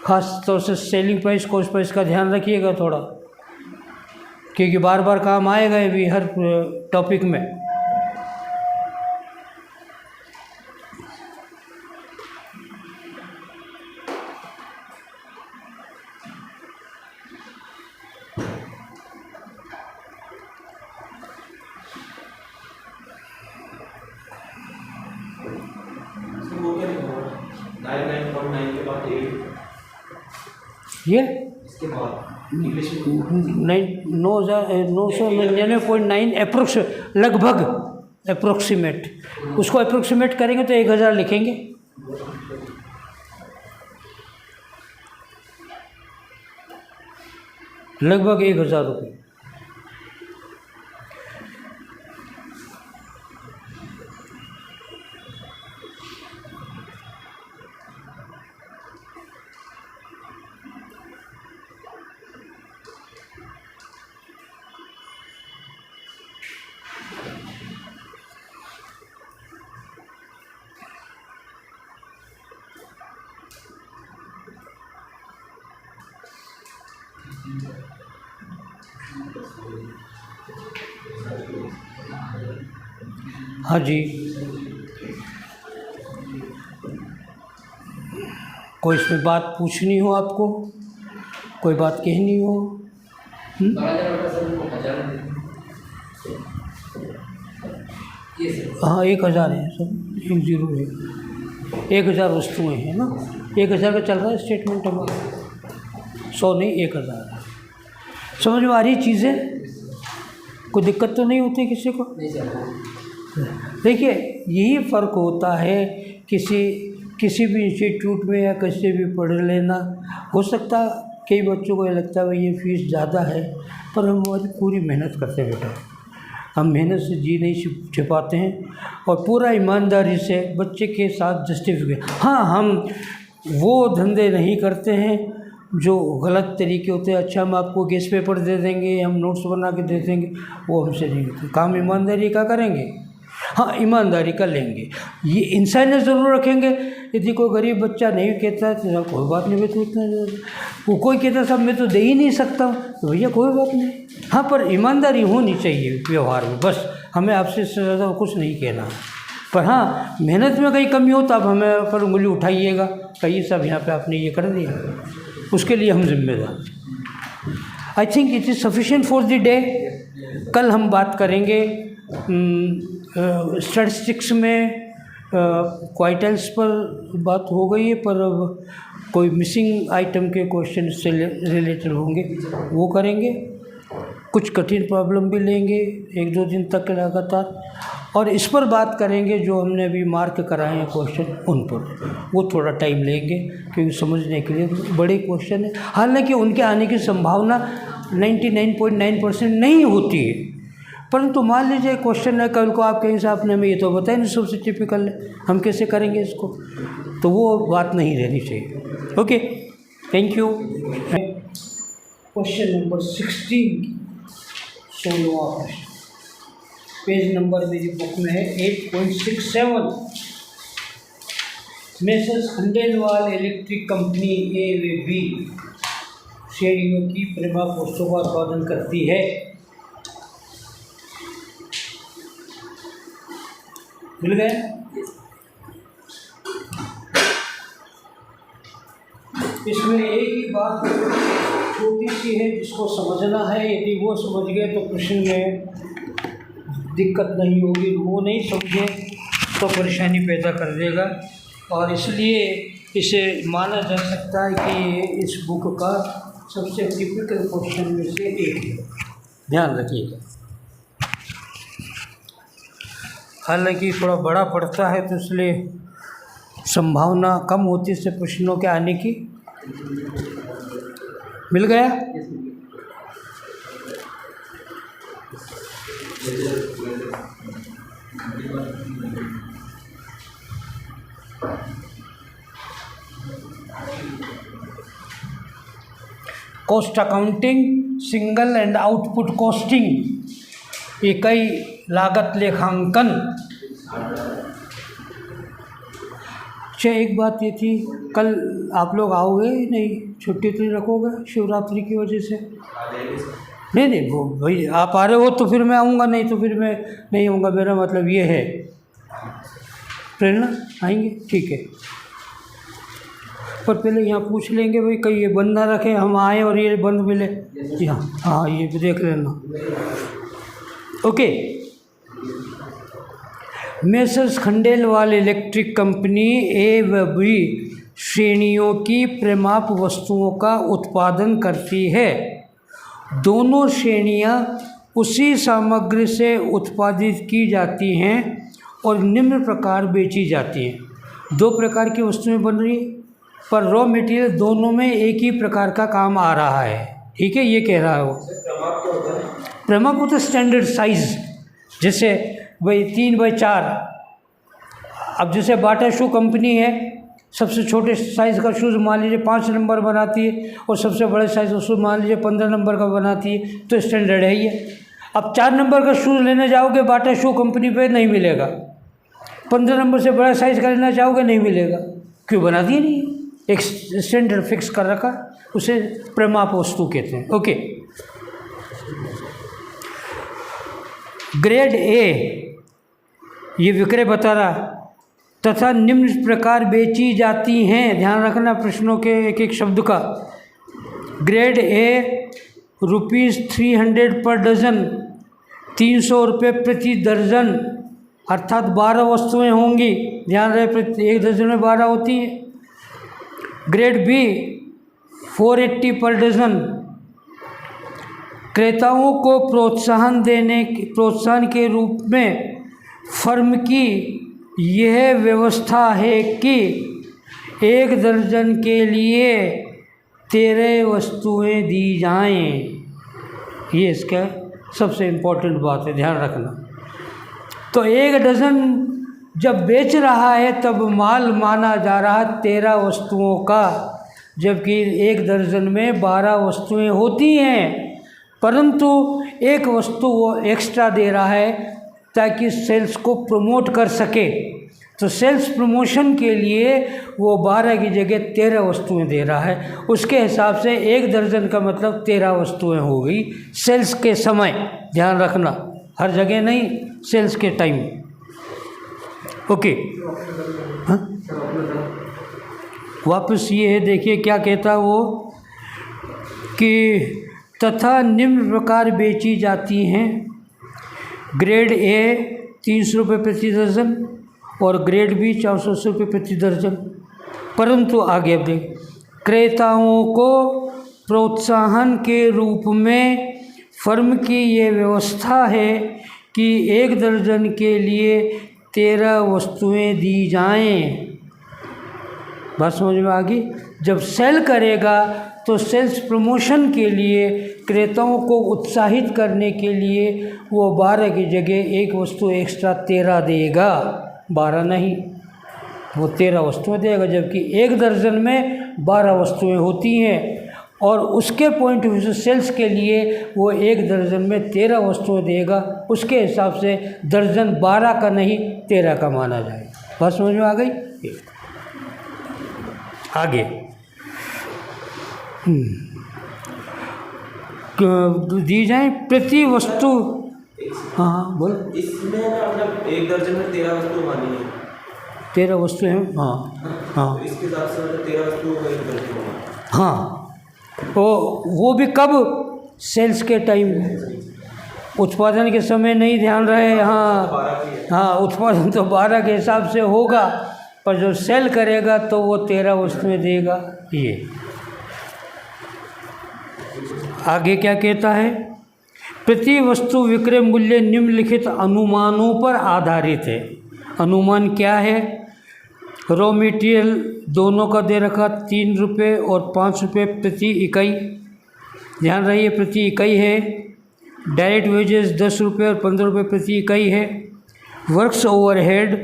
ख़ास तौर से सेलिंग प्राइस कॉस्ट प्राइस का ध्यान रखिएगा थोड़ा, क्योंकि बार बार काम आएगा ये भी हर टॉपिक में। ये इसके बाद 999.9 अप्रोक्स, लगभग अप्रोक्सीमेट। उसको अप्रोक्सीमेट करेंगे तो 1,000 लिखेंगे। लगभग 1,000 रुपये। हाँ जी, कोई इसमें बात पूछनी हो आपको, कोई बात कहनी हो? ये सर हाँ 1000 है सब, 10 है, 1000 वस्तुएं हैं ना, 1000 का चल रहा है स्टेटमेंट हमारा, 100 नहीं 1000। समझ में आ रही चीज़ें? कोई दिक्कत तो नहीं होती किसी को? नहीं सर। देखिए यही फ़र्क होता है किसी भी इंस्टीट्यूट में या कहीं भी पढ़ लेना। हो सकता कई बच्चों को ये लगता है भाई ये फ़ीस ज़्यादा है, पर हम हमारी पूरी मेहनत करते हैं बेटा, हम मेहनत से जी नहीं छिपाते हैं और पूरा ईमानदारी से बच्चे के साथ जस्टिफिकेट। हाँ, हम वो धंधे नहीं करते हैं जो गलत तरीके होते हैं। अच्छा हम आपको गेस्ट पेपर दे देंगे, हम नोट्स बना के दे देंगे, वो हमसे नहीं होते। काम ईमानदारी का करेंगे, हाँ ईमानदारी का लेंगे, ये इंसानियत ज़रूर रखेंगे। यदि कोई गरीब बच्चा नहीं कहता है तो कोई बात नहीं, तो इतना वो कोई कहता साहब मैं तो दे ही नहीं सकता हूँ, तो भैया कोई बात नहीं। हाँ, पर ईमानदारी होनी चाहिए व्यवहार में, बस हमें आपसे ज़्यादा कुछ नहीं कहना। पर हाँ, मेहनत में कहीं कमी हो तो आप हमें पर उंगली उठाइएगा, कहिए सब यहाँ पे आपने ये कर दिया, उसके लिए हम जिम्मेदार। I think it is sufficient for the day. कल हम बात करेंगे स्टैटिस्टिक्स में क्वार्टाइल्स पर बात हो गई है, पर अब कोई मिसिंग आइटम के क्वेश्चन से रिलेटेड होंगे वो करेंगे। कुछ कठिन प्रॉब्लम भी लेंगे 1-2 दिन तक लगातार, और इस पर बात करेंगे जो हमने अभी मार्क कराए हैं क्वेश्चन, उन पर वो थोड़ा टाइम लेंगे क्योंकि समझने के लिए बड़े क्वेश्चन है। हालांकि उनके आने की संभावना 99.9% नहीं होती है, परंतु मान लीजिए क्वेश्चन है कल को आप कहीं से आपने हमें ये तो बताया नहीं सबसे टिपिकल है, हम कैसे करेंगे इसको, तो वो बात नहीं रहनी चाहिए। Okay, thank you. Question number 16 16वां क्वेश्चन, पेज नंबर मेरी बुक में है 8.67। Messrs Khandelwal electric company A व बी श्रेणियों की परिमाप वस्तुओं का उत्पादन करती है। मिल गए? इसमें एक ही बात छोटी सी है जिसको समझना है, यदि वो समझ गए तो प्रश्न में दिक्कत नहीं होगी, वो नहीं समझे तो परेशानी पैदा कर देगा, और इसलिए इसे माना जा सकता है कि ये इस बुक का सबसे टिपिकल क्वेश्चन में से एक है। ध्यान रखिएगा। हालांकि थोड़ा बड़ा पड़ता है तो इसलिए संभावना कम होती है इससे प्रश्नों के आने की। मिल गया? Cost accounting, single and output costing, इकाई लागत लेखांकन। अच्छा, एक बात ये थी, कल आप लोग आओगे नहीं? छुट्टी तो नहीं रखोगे शिवरात्रि की वजह से? नहीं वो भाई आप आ रहे हो तो फिर मैं आऊँगा, नहीं तो फिर मैं नहीं आऊँगा, मेरा मतलब ये है। प्रेरणा आएंगे? ठीक है, पर पहले यहाँ पूछ लेंगे भाई कहीं ये बंद ना रखे, हम आए और ये बंद मिले। जी हाँ हाँ, ये भी देख लेना। Okay, Messrs Khandelwal electric company A व बी श्रेणियों की परिमाप वस्तुओं का उत्पादन करती है। दोनों श्रेणियां उसी सामग्री से उत्पादित की जाती हैं और निम्न प्रकार बेची जाती हैं। 2 प्रकार की वस्तुएं बन रही, पर रॉ मटेरियल दोनों में एक ही प्रकार का काम आ रहा है। ठीक है, ये कह रहा है वो। परिमाप होता है स्टैंडर्ड साइज़, जैसे भाई 3x4। अब जैसे बाटा शू कंपनी है, सबसे छोटे साइज़ का शूज़ मान लीजिए 5 नंबर बनाती है और सबसे बड़े साइज़ का शूज़ मान लीजिए 15 नंबर का बनाती है, तो स्टैंडर्ड है ये। अब 4 नंबर का शूज़ लेने जाओगे बाटा शू कंपनी पे नहीं मिलेगा, 15 नंबर से बड़ा साइज़ का लेना चाहोगे नहीं मिलेगा, क्यों? बना दिए नहीं, एक स्टैंडर्ड फिक्स कर रखा, उसे परिमाप वस्तु कहते हैं। ओके, ग्रेड ए ये विक्रय बता रहा, तथा निम्न प्रकार बेची जाती हैं। ध्यान रखना प्रश्नों के एक एक शब्द का। ग्रेड ए ₹300 पर डज़न, 300 रुपये प्रति दर्जन, अर्थात 12 वस्तुएं होंगी। ध्यान रहे, प्रति एक दर्जन में 12 होती है। ग्रेड बी 480 पर डजन। क्रेताओं को प्रोत्साहन के रूप में फर्म की यह व्यवस्था है कि 1 दर्जन के लिए 13 वस्तुएं दी जाएं। ये इसका सबसे इम्पोर्टेंट बात है, ध्यान रखना। तो 1 डजन जब बेच रहा है तब माल माना जा रहा है 13 वस्तुओं का, जबकि 1 दर्जन में 12 वस्तुएं होती हैं, परंतु 1 वस्तु वो एक्स्ट्रा दे रहा है ताकि सेल्स को प्रमोट कर सके। तो सेल्स प्रमोशन के लिए वो 12 की जगह 13 वस्तुएं दे रहा है। उसके हिसाब से 1 दर्जन का मतलब 13 वस्तुएं हो गई सेल्स के समय। ध्यान रखना, हर जगह नहीं, सेल्स के टाइम। ओके, हाँ वापस ये है, देखिए क्या कहता है वो कि तथा निम्न प्रकार बेची जाती हैं। ग्रेड ए 300 रुपये प्रति दर्जन और ग्रेड बी 480 रुपये प्रति दर्जन। परंतु आगे अब देख, क्रेताओं को प्रोत्साहन के रूप में फर्म की ये व्यवस्था है कि 1 दर्जन के लिए 13 वस्तुएं दी जाएं। बात समझ में आ गई? जब सेल करेगा तो सेल्स प्रमोशन के लिए, क्रेताओं को उत्साहित करने के लिए वो 12 की जगह 1 वस्तु एक्स्ट्रा 13 देगा, 12 नहीं, वो 13 वस्तुएं देगा। जबकि 1 दर्जन में 12 वस्तुएं होती हैं और उसके पॉइंट ऑफ व्यू से सेल्स के लिए वो 1 दर्जन में 13 वस्तुएं देगा। उसके हिसाब से दर्जन 12 का नहीं 13 का माना जाएगा। बात समझ में आ गई? आगे दी जाए प्रति वस्तु। हाँ हाँ बोल। इसमें मतलब 1 दर्जन में 13 वस्तु मानी है, 13 वस्तुएं हैं। हाँ हाँ, तो इसके हिसाब से 13 वस्तुओं का 1 दर्जन होगा। हाँ, वो भी कब? सेल्स के टाइम, उत्पादन के समय नहीं, ध्यान रहे। हाँ, उत्पादन तो 12 के हिसाब से होगा, पर जो सेल करेगा तो वो 13 वस्तुएं देगा। ये आगे क्या कहता है? प्रति वस्तु विक्रय मूल्य निम्नलिखित अनुमानों पर आधारित है। अनुमान क्या है? रॉ मटेरियल दोनों का दे रखा 3 रुपये और 5 रुपये प्रति इकाई। ध्यान रहिए, प्रति इकाई है। डायरेक्ट वेजेस 10 रुपये और 15 रुपये प्रति इकाई है। वर्क्स ओवरहेड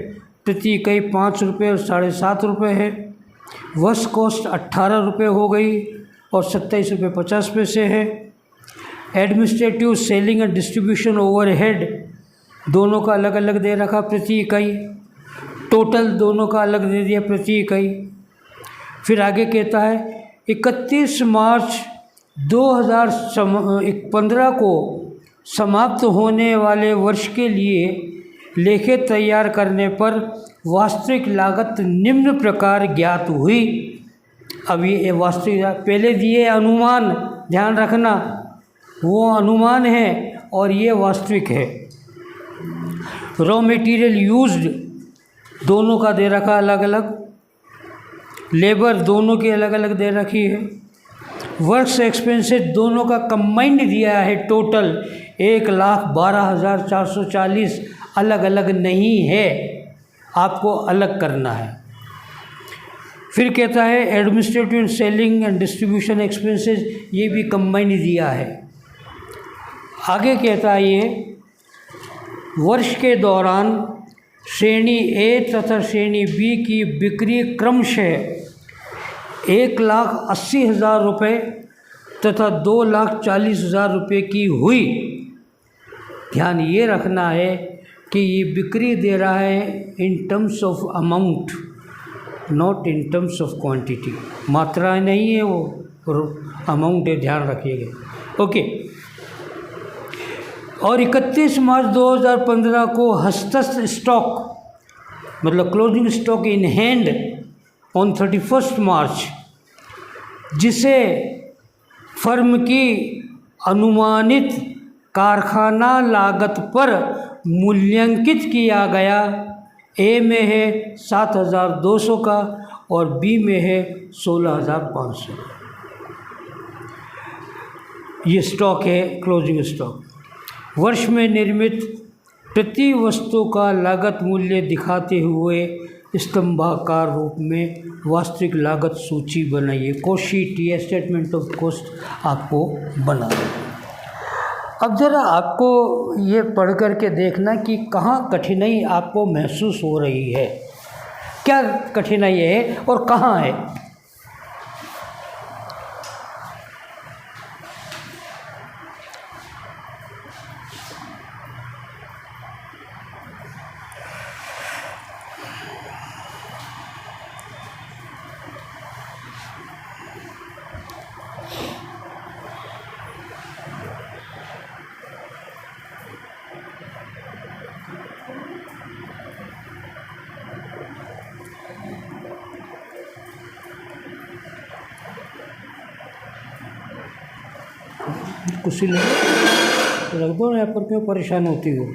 प्रति इकाई 5 रुपये और 7.5 रुपये है। वर्क्स कॉस्ट 18 रुपये हो गई और 27 रुपये 50 पैसे है। Administrative, selling and distribution overhead दोनों का अलग अलग दे रखा प्रति इकाई। टोटल दोनों का अलग दे दिया प्रति इकाई। फिर आगे कहता है 31 मार्च 2015 को समाप्त होने वाले वर्ष के लिए लेखे तैयार करने पर वास्तविक लागत निम्न प्रकार ज्ञात हुई। अब ये वास्तविक पहले दिए अनुमान, ध्यान रखना, वो अनुमान है और ये वास्तविक है। रॉ मटेरियल यूज्ड दोनों का दे रखा अलग अलग। लेबर दोनों की अलग अलग दे रखी है। वर्क्स एक्सपेंसेस दोनों का कंबाइंड दिया है। टोटल 1,12,440 अलग अलग नहीं है, आपको अलग करना है। फिर कहता है administrative and selling and distribution expenses, ये भी कंबाइंड दिया है। आगे कहता है ये वर्ष के दौरान श्रेणी ए तथा श्रेणी बी की बिक्री क्रमशः 1,80,000 रुपये तथा 2,40,000 रुपये की हुई। ध्यान ये रखना है कि ये बिक्री दे रहा है in terms of amount, not in terms of quantity. मात्रा नहीं है, वो अमाउंट है, ध्यान रखिएगा। ओके। और 31 मार्च 2015 को हस्तस्थ स्टॉक मतलब closing stock in hand on 31 मार्च, जिसे फर्म की अनुमानित कारखाना लागत पर मूल्यांकित किया गया। ए में है 7,200 का और बी में है 16,500। ये स्टॉक है, क्लोजिंग स्टॉक। वर्ष में निर्मित प्रति वस्तु का लागत मूल्य दिखाते हुए स्तंभाकार रूप में वास्तविक लागत सूची बनाइए। कॉस्ट शीट या स्टेटमेंट ऑफ कॉस्ट आपको बनाना है। अब ज़रा आपको ये पढ़ कर के देखना कि कहाँ कठिनाई आपको महसूस हो रही है, क्या कठिनाई है और कहाँ है। कुछ नहीं रख दो, यहाँ पर क्यों परेशान होती हो।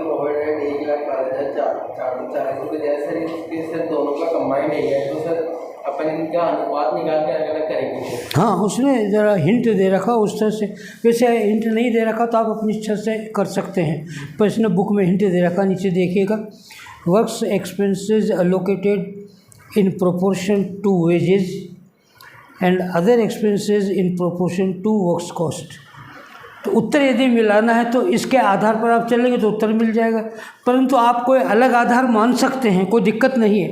ओवरहेड 1,12,440 रुपये दिया सर। इसके सर दोनों का कंबाइंड है तो सर अपन इनका अनुपात निकाल के अलग अलग करेंगे। हाँ, उसने ज़रा हिंट दे रखा उस तरह से। वैसे हिंट नहीं दे रखा तो आप अपनी इच्छा से कर सकते हैं, पर इसने बुक में हिंट दे रखा। नीचे देखिएगा, works expenses allocated in proportion to wages and other expenses in proportion to works cost. तो उत्तर यदि मिलाना है तो इसके आधार पर आप चलेंगे तो उत्तर मिल जाएगा, परंतु आप कोई अलग आधार मान सकते हैं, कोई दिक्कत नहीं है।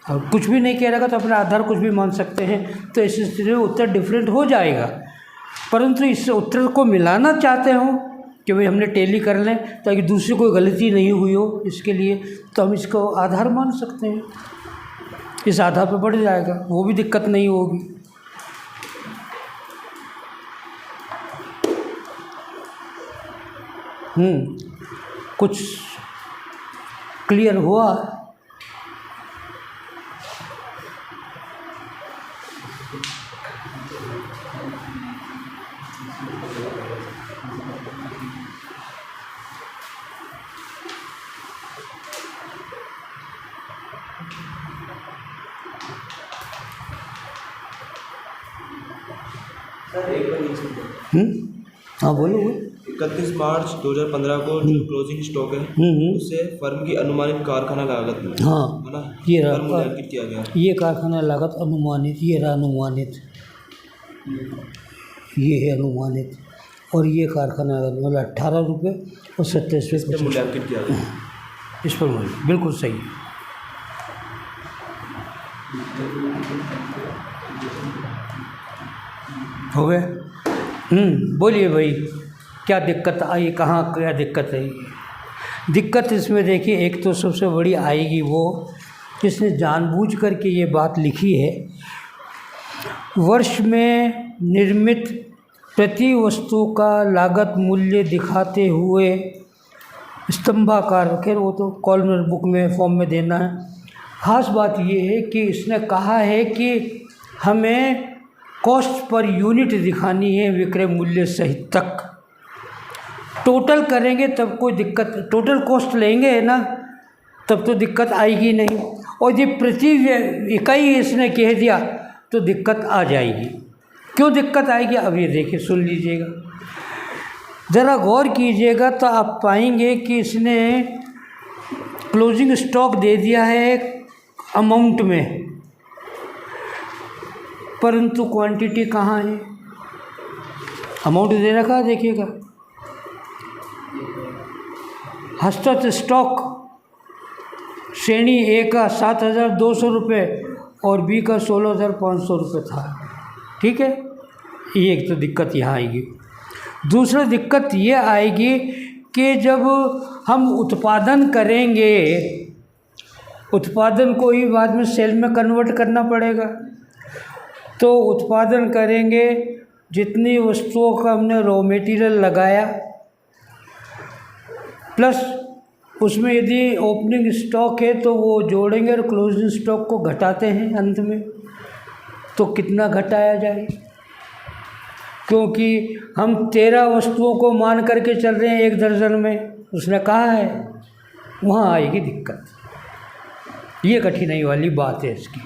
और कुछ भी नहीं कह रहा तो अपना आधार कुछ भी मान सकते हैं, तो इस स्थिति में उत्तर डिफरेंट हो जाएगा। परंतु इस उत्तर को मिलाना चाहते हो कि भाई हमने टैली कर लें ताकि दूसरी कोई गलती नहीं हुई हो, इसके लिए तो हम इसको आधार मान सकते हैं, इस आधार पर बढ़ जाएगा, वो भी दिक्कत नहीं होगी। कुछ क्लियर हुआ? सर एक बार नीचे दो। हाँ बोलो। 31 मार्च 2015 को जो क्लोजिंग स्टॉक है उससे फर्म की अनुमानित कारखाना लागत में हाँ है ना, ये पर रहा, मूल्यांकित किया गया। ये कारखाना लागत अनुमानित, ये रहा अनुमानित, ये है अनुमानित, और ये कारखाना लागत मतलब 18 रुपये और 27 पैसे मूल्यांकित किया गया। इस पर मूल्य बिल्कुल सही। हो गए? बोलिए भाई, क्या दिक्कत आई, कहाँ क्या दिक्कत आई? दिक्कत इसमें देखिए, एक तो सबसे बड़ी आएगी वो जिसने जानबूझ करके ये बात लिखी है, वर्ष में निर्मित प्रति वस्तु का लागत मूल्य दिखाते हुए स्तंभाकार, खैर वो तो कॉलमर बुक में फॉर्म में देना है। ख़ास बात ये है कि इसने कहा है कि हमें कॉस्ट पर यूनिट दिखानी है विक्रय मूल्य सहित तक। टोटल करेंगे तब कोई दिक्कत, टोटल कॉस्ट लेंगे ना तब तो दिक्कत आएगी नहीं, और ये प्रति इकाई इसने कह दिया तो दिक्कत आ जाएगी। क्यों दिक्कत आएगी अब ये देखिए, सुन लीजिएगा, ज़रा गौर कीजिएगा तो आप पाएंगे कि इसने क्लोजिंग स्टॉक दे दिया है अमाउंट में, परंतु क्वांटिटी कहाँ है? अमाउंट दे रखा है, देखिएगा हस्तक स्टॉक श्रेणी ए का 7,200 रुपये और बी का 16,500 रुपये था। ठीक है, ये एक तो दिक्कत यहाँ आएगी। दूसरा दिक्कत ये आएगी कि जब हम उत्पादन करेंगे, उत्पादन को ही बाद में सेल में कन्वर्ट करना पड़ेगा। तो उत्पादन करेंगे, जितनी वस्तुओं का हमने रॉ मटेरियल लगाया प्लस उसमें यदि ओपनिंग स्टॉक है तो वो जोड़ेंगे और क्लोजिंग स्टॉक को घटाते हैं अंत में, तो कितना घटाया जाए, क्योंकि हम 13 वस्तुओं को मान करके चल रहे हैं 1 दर्जन में, उसने कहा है, वहाँ आएगी दिक्कत। ये कठिनाई वाली बात है इसकी।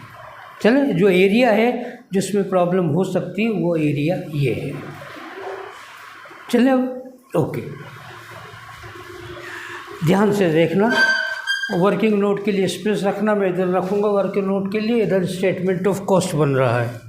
चलें, जो एरिया है जिसमें प्रॉब्लम हो सकती है वो एरिया ये है। चलें अब ओके, ध्यान से देखना। वर्किंग नोट के लिए स्पेस रखना, मैं इधर रखूँगा वर्किंग नोट के लिए, इधर स्टेटमेंट ऑफ कॉस्ट बन रहा है।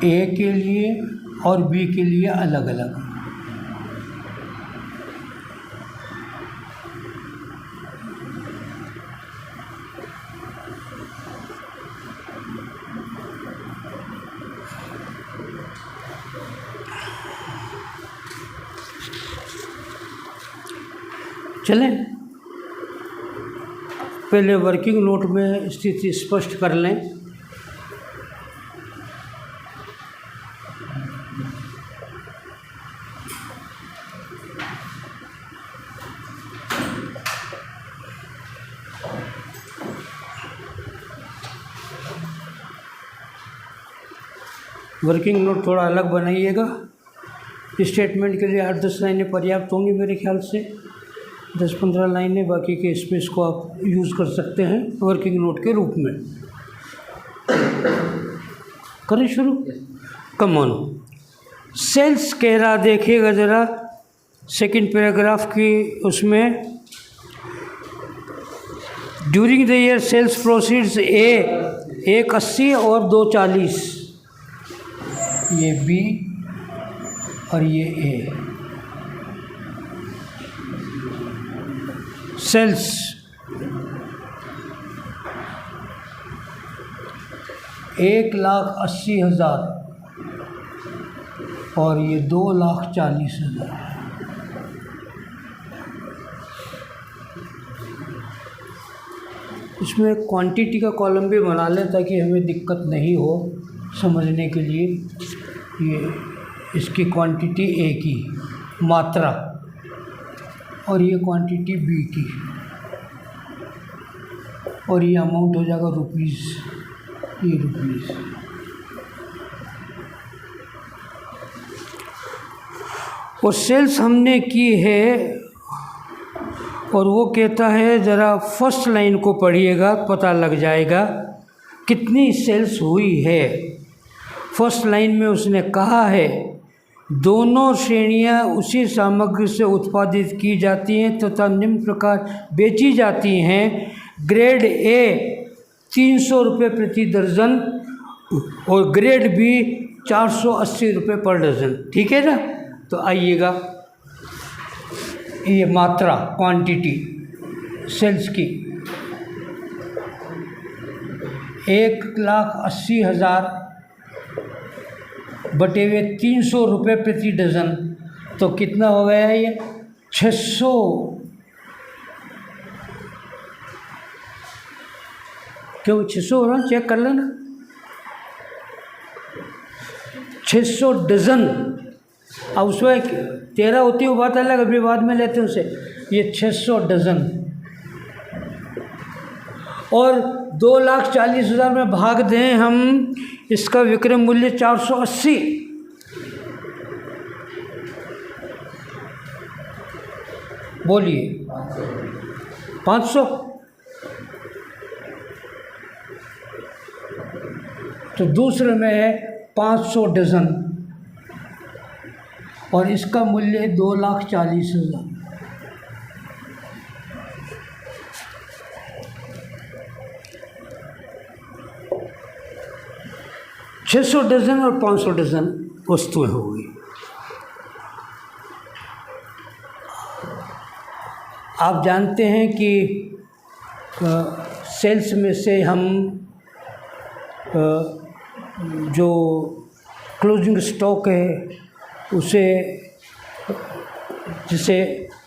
ए के लिए और बी के लिए अलग अलग। चलें, पहले वर्किंग नोट में स्थिति स्पष्ट कर लें। वर्किंग नोट थोड़ा अलग बनाइएगा। स्टेटमेंट के लिए 8-10 लाइनें पर्याप्त होंगी मेरे ख्याल से, 10-15 लाइनें, बाकी के स्पेस को आप यूज़ कर सकते हैं वर्किंग नोट के रूप में। करें शुरू, कम ऑन। सेल्स कह रहा, देखिएगा ज़रा सेकंड पैराग्राफ की, उसमें during the year sales proceeds A 180 और 240, ये बी और ये ए। सेल्स 1,80,000 और ये 2,40,000। इसमें क्वांटिटी का कॉलम भी बना लें ताकि हमें दिक्कत नहीं हो समझने के लिए। ये इसकी क्वांटिटी ए की मात्रा और ये क्वांटिटी बी की, और ये अमाउंट हो जाएगा रुपीज़, ये रुपीज़। और सेल्स हमने की है, और वो कहता है, ज़रा फर्स्ट लाइन को पढ़िएगा, पता लग जाएगा कितनी सेल्स हुई है। फर्स्ट लाइन में उसने कहा है दोनों श्रेणियां उसी सामग्री से उत्पादित की जाती हैं तथा निम्न प्रकार बेची जाती हैं। ग्रेड ए 300 रुपये प्रति दर्जन और ग्रेड बी 480 रुपये पर डज़न। ठीक है ना? तो आइएगा, ये मात्रा, क्वांटिटी सेल्स की 1,80,000 बटे हुए 300 रुपये प्रति डज़न, तो कितना हो गया ये? 600। क्यों 600 हो रहा? चेक कर लेना। 600 डज़न। अब उसमें 13 होती है वो बात अलग, अभी बाद में लेते हैं उसे। ये 600 डज़न और 2,40,000 में भाग दें हम, इसका विक्रय मूल्य 480। बोलिए 500। तो दूसरे में है 500 डज़न और इसका मूल्य 2,40,000। $600 डज़न और 500 डज़न वस्तुएं हो गई। आप जानते हैं कि सेल्स में से हम जो क्लोजिंग स्टॉक है उसे, जिसे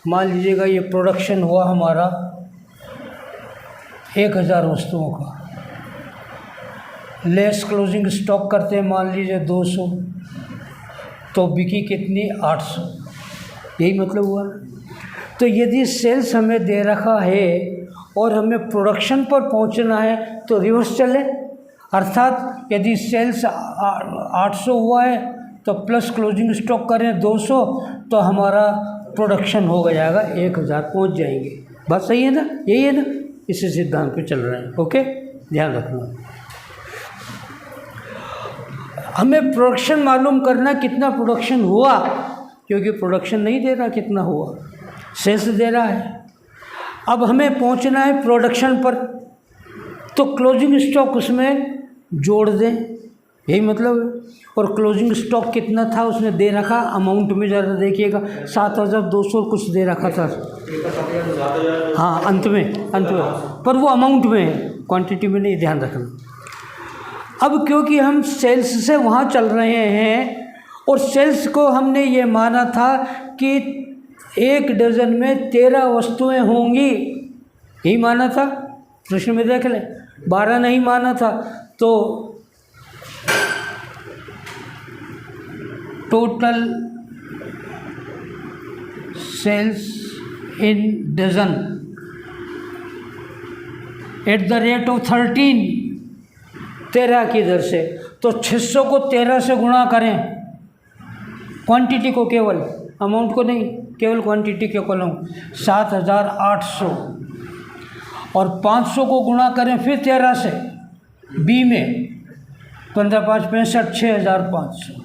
मान लीजिएगा ये प्रोडक्शन हुआ हमारा 1,000 वस्तुओं का, लेस क्लोजिंग स्टॉक करते हैं मान लीजिए 200, तो बिकी कितनी 800, यही मतलब हुआ ना। तो यदि सेल्स हमें दे रखा है और हमें प्रोडक्शन पर पहुंचना है तो रिवर्स चले, अर्थात यदि सेल्स 800 हुआ है तो प्लस क्लोजिंग स्टॉक करें 200 तो हमारा प्रोडक्शन हो जाएगा 1,000, पहुंच जाएंगे। बात सही है ना, यही है ना, इसी सिद्धांत पे चल रहे हैं। ओके, ध्यान रखना। हमें प्रोडक्शन मालूम करना कितना प्रोडक्शन हुआ, क्योंकि प्रोडक्शन नहीं दे रहा कितना हुआ, सेल्स दे रहा है। अब हमें पहुंचना है प्रोडक्शन पर, तो क्लोजिंग स्टॉक उसमें जोड़ दें, यही मतलब है। और क्लोजिंग स्टॉक कितना था उसने दे रखा, अमाउंट में ज़्यादा देखिएगा 7,200 कुछ दे रखा था, हाँ अंत में, पर वो अमाउंट में है, क्वांटिटी में नहीं, ध्यान रखना। अब क्योंकि हम सेल्स से वहाँ चल रहे हैं और सेल्स को हमने ये माना था कि 1 डज़न में 13 वस्तुएं होंगी, यही माना था, प्रश्न में देख लें, 12 नहीं माना था। तो total sales in dozen at the rate of 13 की दर से, तो 600 को 13 से गुणा करें, क्वांटिटी को, केवल अमाउंट को नहीं, केवल क्वांटिटी के कॉलम 7,800, और 500 को गुणा करें फिर 13 से, बी में 15 5 65 6,500।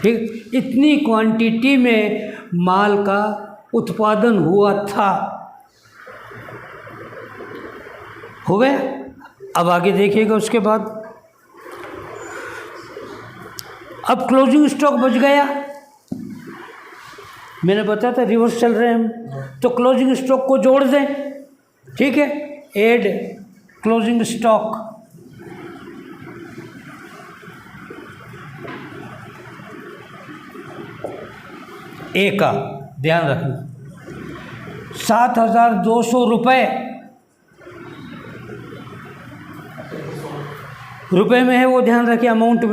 ठीक, इतनी क्वांटिटी में माल का उत्पादन हुआ था, हो गया। अब आगे देखिएगा उसके बाद, अब क्लोजिंग स्टॉक बच गया, मैंने बताया था रिवर्स चल रहे हैं हम, तो क्लोजिंग स्टॉक को जोड़ दें, ठीक है, ऐड क्लोजिंग स्टॉक, ए का ध्यान रखना, 7,200 रुपये में है, वो ध्यान रखिए, अमाउंट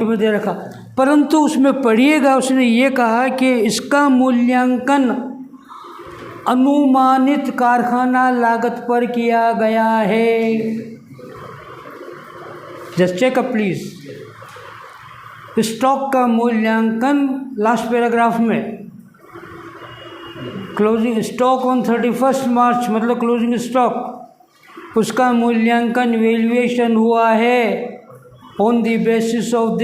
में दे रखा, परंतु उसमें पढ़िएगा उसने ये कहा कि इसका मूल्यांकन अनुमानित कारखाना लागत पर किया गया है। Just check up please, stock का मूल्यांकन लास्ट पैराग्राफ में, क्लोजिंग स्टॉक ऑन 31 मार्च मतलब क्लोजिंग स्टॉक, उसका मूल्यांकन वैल्यूएशन हुआ है on the basis of the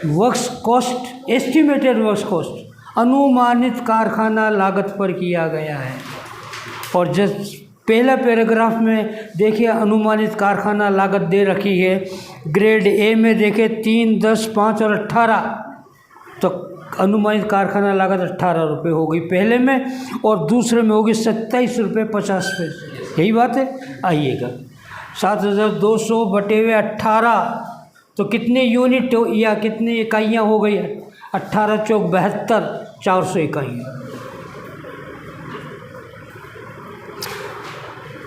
works cost, estimated works cost, अनुमानित कारखाना लागत पर किया गया है। और जस्ट पहला पैराग्राफ में देखिए अनुमानित कारखाना लागत दे रखी है, ग्रेड ए में देखिए 3, 10, 5 और 18, तो अनुमानित कारखाना लागत 18 रुपये हो गई पहले में, और दूसरे में होगी 27 रुपये 50 पैसे, यही बात है। आइएगा 7,200 बटे हुए 18, तो कितने यूनिट या कितनी इकाइयाँ हो गई, 18 चौक 72, 400 इकाइयाँ।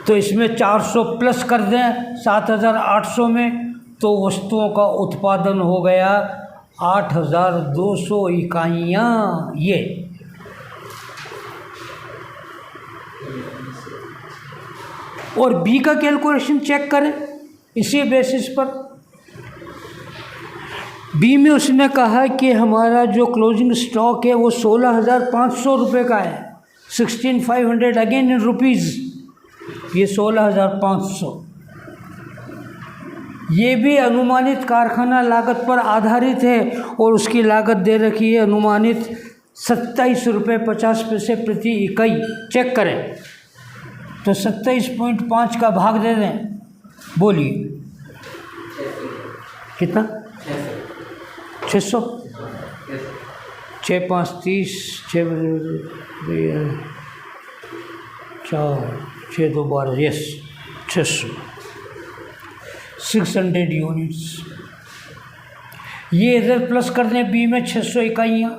तो इसमें 400 प्लस कर दें 7,800 में, तो वस्तुओं का उत्पादन हो गया 8,200 इकाइयाँ। ये और बी का कैलकुलेशन चेक करें इसी बेसिस पर। बी में उसने कहा कि हमारा जो क्लोजिंग स्टॉक है वो 16,500 रुपये का है, 16,500 अगेन इन रुपीज़, ये 16,500, ये भी अनुमानित कारखाना लागत पर आधारित है और उसकी लागत दे रखी है अनुमानित 27 रुपये 50 पैसे प्रति इकाई। चेक करें तो 27.5 का भाग दे दें, बोलिए कितना? 600। 6 5 30, 6 4 6 2 12, यस 600 यूनिट्स। ये इधर प्लस कर दें बी में 600 इकाइयाँ,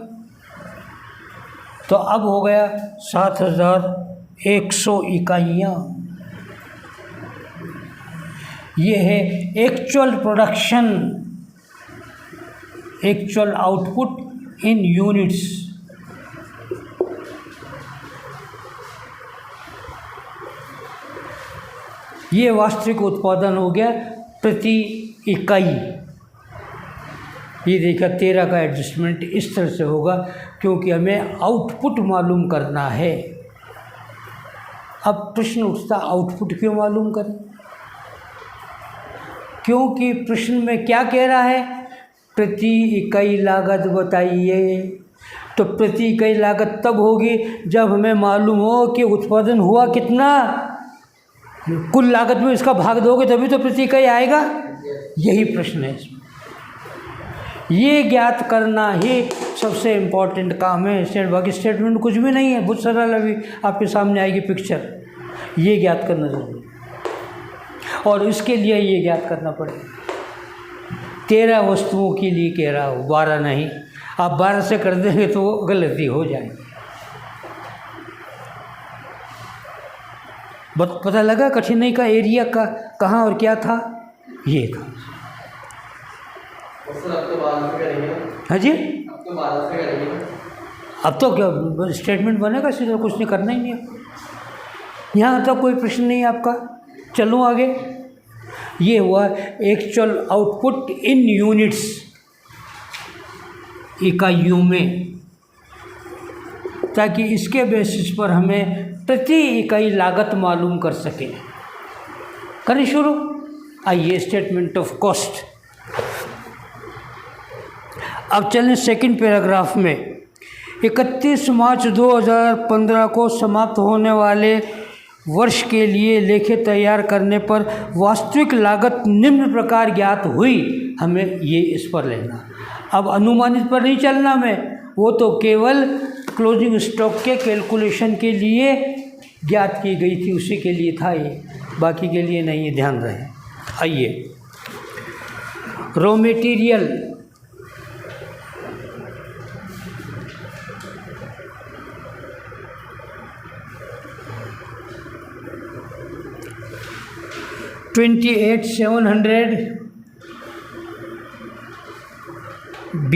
तो अब हो गया 7100 इकाइयाँ। ये है एक्चुअल प्रोडक्शन, एक्चुअल आउटपुट इन यूनिट्स। ये वास्तविक उत्पादन हो गया प्रति इकाई। ये देखा 13 का एडजस्टमेंट इस तरह से होगा क्योंकि हमें आउटपुट मालूम करना है। अब प्रश्न उठता आउटपुट क्यों मालूम करें? क्योंकि प्रश्न में क्या कह रहा है? प्रति इकाई लागत बताइए। तो प्रति इकाई लागत तब होगी जब हमें मालूम हो कि उत्पादन हुआ कितना। कुल लागत में इसका भाग दोगे तभी तो प्रति इकाई आएगा। यही प्रश्न है इसमें। ये ज्ञात करना ही सबसे इम्पोर्टेंट काम है। बाकी स्टेटमेंट कुछ भी नहीं है, बहुत सरल। अभी आपके सामने आएगी पिक्चर। ये ज्ञात करना जरूरी है और इसके लिए ये ज्ञात करना पड़ेगा। 13 वस्तुओं के लिए कह रहा हूँ, 12 नहीं। आप 12 से कर देंगे तो गलती हो जाएगी। पता लगा कठिनाई का एरिया का कहाँ और क्या था? ये था। हाँ जी, अब तो क्या स्टेटमेंट बनेगा सीधा, कुछ नहीं करना ही नहीं है। यहाँ तक कोई प्रश्न नहीं है आपका। चलो आगे। ये हुआ एक्चुअल आउटपुट इन यूनिट्स, इकाइयों में, ताकि इसके बेसिस पर हमें प्रति इकाई लागत मालूम कर सकें। करें शुरू। आइए स्टेटमेंट ऑफ कॉस्ट। अब चलें सेकंड पैराग्राफ में। 31 मार्च 2015 को समाप्त होने वाले वर्ष के लिए लेखे तैयार करने पर वास्तविक लागत निम्न प्रकार ज्ञात हुई। हमें ये इस पर लेना। अब अनुमानित पर नहीं चलना में, वो तो केवल क्लोजिंग स्टॉक के कैलकुलेशन के लिए ज्ञात की गई थी, उसी के लिए था ये, बाकी के लिए नहीं है, ध्यान रहे। आइए raw material. $28,700 B,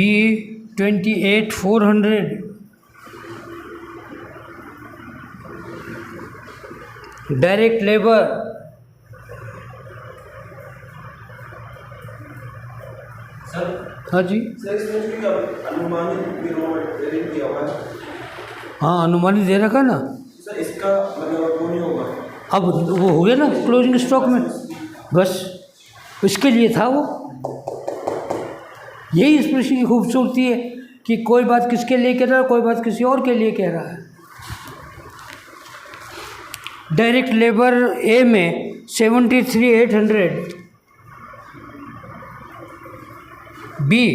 $28,400 direct labour हाँ जी हाँ अनुमानित दे रखा ना सर, इसका मतलब वो नहीं होगा। अब वो हो गया ना क्लोजिंग स्टॉक में, बस इसके लिए था वो। यही इस प्रश्न की खूबसूरती है कि कोई बात किसके लिए कह रहा है, कोई बात किसी और के लिए कह रहा है। डायरेक्ट लेबर ए में 73,800, बी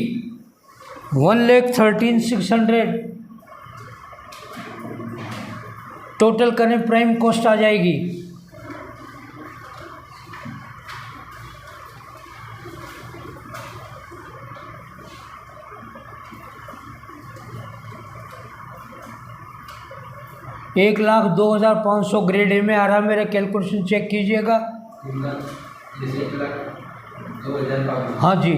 1,13,600। टोटल करें प्राइम कॉस्ट आ जाएगी $1,02,500। ग्रेड ए में आ रहा। मेरा कैलकुलेशन चेक कीजिएगा। हाँ जी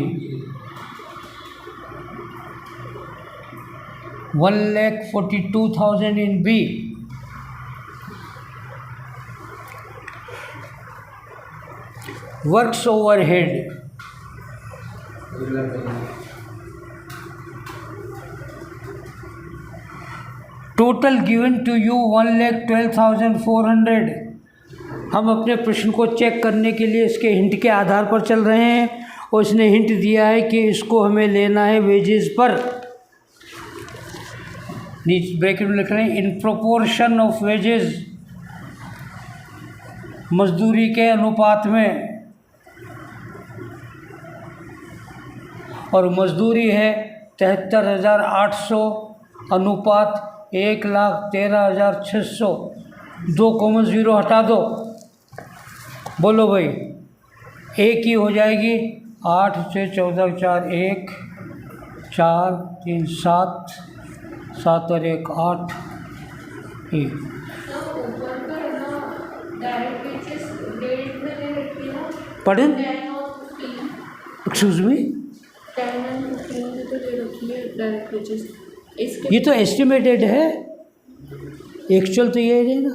1,42,000 in B. Works overhead total given to you 1,12,400. हम अपने प्रश्न को चेक करने के लिए इसके हिंट के आधार पर चल रहे हैं और इसने हिंट दिया है कि इसको हमें लेना है वेजेस पर। नीचे ब्रैकेट में लिख रहे हैं इन प्रोपोर्शन ऑफ वेजेस, मजदूरी के अनुपात में, और मजदूरी है 73,800 अनुपात 1,13,600। 2,0 हटा दो, बोलो भाई। एक ही हो जाएगी, 8 से 14 4 1 4 3 7 7 और 1 8 1। पढ़ें, एक्सक्यूज मी, ये तो एस्टिमेटेड है, एक्चुअल तो ये है ना।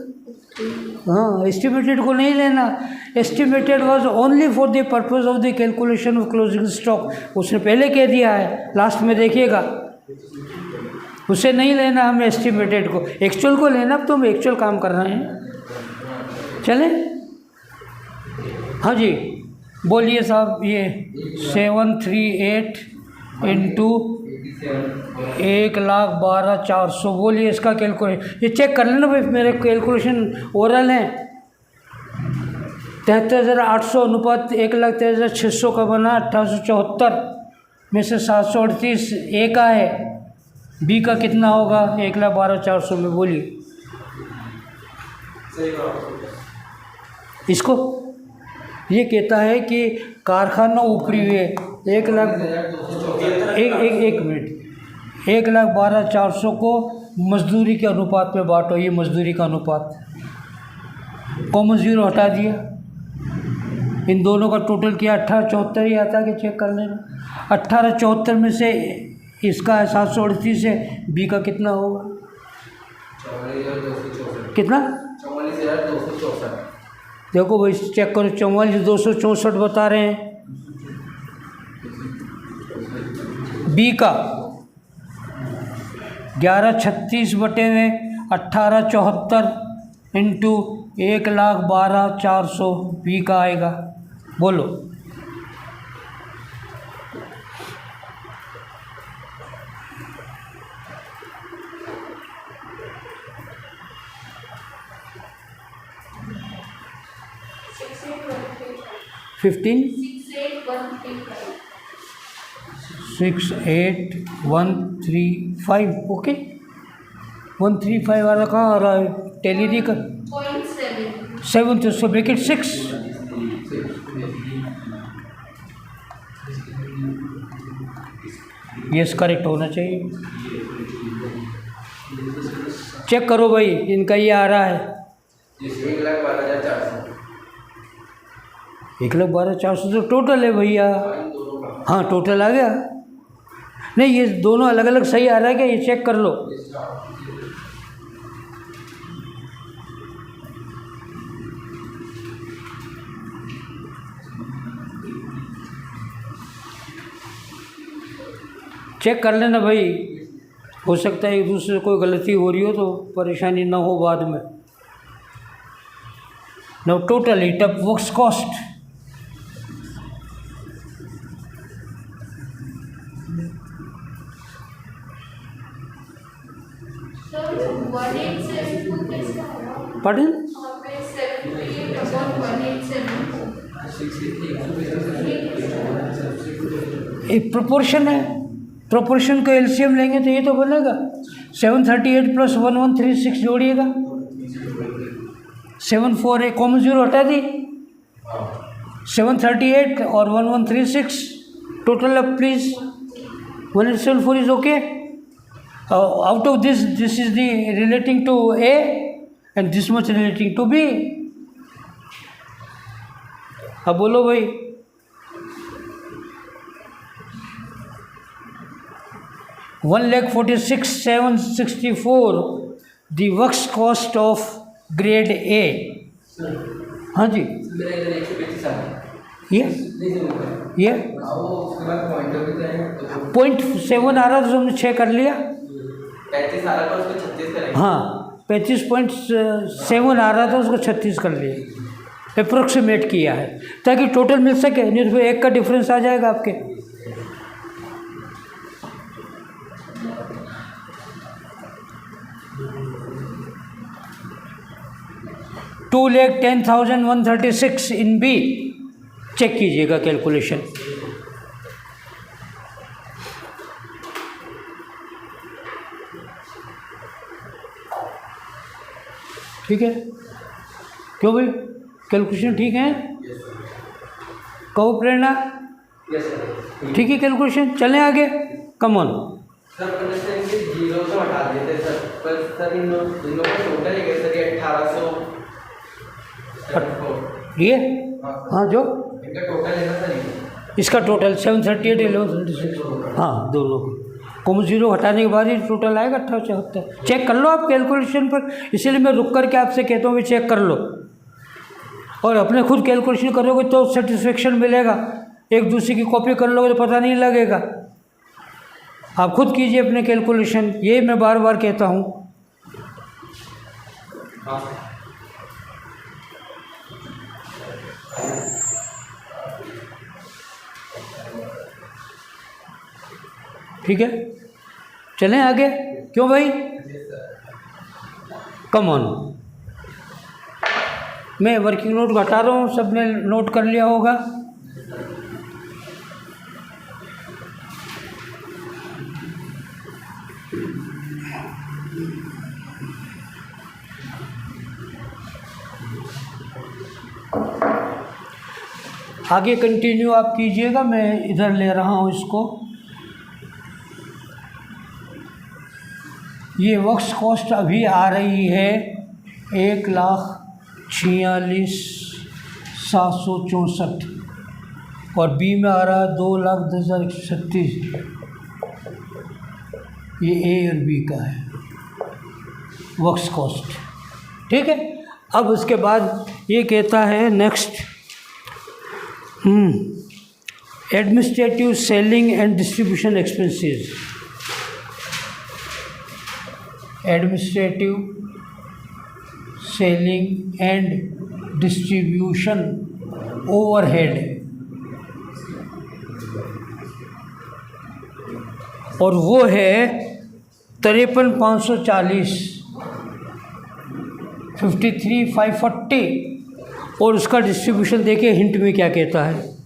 हाँ, एस्टिमेटेड को नहीं लेना। Estimated was only for the purpose of the calculation of closing stock, उसने पहले कह दिया है, लास्ट में देखिएगा। उसे नहीं लेना हमें एस्टिमेटेड को, एक्चुअल को लेना। अब तो हम एक्चुअल काम कर रहे हैं, चले। हाँ जी, बोलिए साहब। ये 738 इंटू 1,12,400, बोलिए इसका कैलकुलेशन। ये चेक कर लेना भाई, मेरे कैलकुलेशन ओरल हैं। 73,800 अनुपात 1,13,600 का बना 1874 में से 738 ए का है, बी का कितना होगा 1,12,400 में, बोलिए। इसको ये कहता है कि कारखाना ऊपरी हुए 1,12,400 को मजदूरी के अनुपात में बांटो। ये मजदूरी का अनुपात, कॉमन 0 हटा दिया, इन दोनों का टोटल किया 1874 ही आता है कि चेक कर लेना। 1874 में से इसका 738 है, बी का कितना होगा, कितना? 44,264। देखो भाई चेक करो, 44,264 बता रहे हैं। बी का 1136 बटे में 1874 इंटू 1,12,400 बी का आएगा, बोलो। Fifteen 68135, okay. 135 वाला कहाँ आ रहा है, टेली का 7, तो उसको ब्रैकेट 6। यस, करेक्ट होना चाहिए। चेक करो भाई, इनका ये आ रहा है 1,12,400 तो टोटल है भैया। हाँ, टोटल आ गया। नहीं, ये दोनों अलग अलग सही आ रहा है क्या, ये चेक कर लो। चेक कर लेना भाई, हो सकता है एक दूसरे से कोई गलती हो रही हो तो परेशानी ना हो बाद में। Now total heat up works cost, pardon? एक प्रोपोर्शन है, प्रोपोर्शन को एलसीएम लेंगे तो ये तो बनेगा 738 प्लस 1136 जोड़िएगा 748, कॉमन 0 हटा दी, 738 और 1136 total up please 1874 is okay. Out of this is the relating to A and this much relating to B। अब बोलो भाई, $1,46,764 the works cost of grade A। हाँ जी, ये 0.7 आ रहा तो हमने 6 कर लिया। 35 आ रहा था उसको 36 करेंगे। हाँ, 35.7 आ रहा था उसको 36 कर लिया। अप्रोक्सीमेट किया है ताकि टोटल मिल सके, नहीं तो फिर एक का डिफरेंस आ जाएगा आपके। $2,10,136 इन बी, चेक कीजिएगा कैलकुलेशन। ठीक है, क्यों भाई कैलकुलेशन ठीक है? कहो प्रेरणा, ठीक है कैलकुलेशन, चलें आगे, कम ऑन। सर जीरो तो हटा देते सर, पर सर इन दोनों का टोटल है सर, ये 1800 ये हाँ जो इनका टोटल है ना सर, इसका टोटल 738 1136, हाँ दोनों को जीरो हटाने के बाद ही टोटल आएगा 1874। चेक कर लो आप कैलकुलेशन पर, इसीलिए मैं रुक करके आपसे कहता हूँ भी चेक कर लो, और अपने खुद कैलकुलेशन करोगे तो सेटिस्फेक्शन मिलेगा। एक दूसरे की कॉपी कर लोगे तो पता नहीं लगेगा। आप खुद कीजिए अपने कैलकुलेशन, ये मैं बार बार कहता हूँ। ठीक है, चलें आगे, क्यों भाई? Come on. मैं वर्किंग नोट घटा रहा हूँ, सबने नोट कर लिया होगा। आगे कंटिन्यू आप कीजिएगा, मैं इधर ले रहा हूँ इसको। ये वर्क्स कॉस्ट अभी आ रही है 1,46,764 और बी में आ रहा है 2,10,136। ये ए और बी का है वर्क्स कॉस्ट। ठीक है, अब उसके बाद ये कहता है next, administrative selling and distribution expenses. Administrative selling and distribution overhead, और वो है 53,540, 53,540, और उसका डिस्ट्रीब्यूशन देखिए हिंट में क्या कहता है।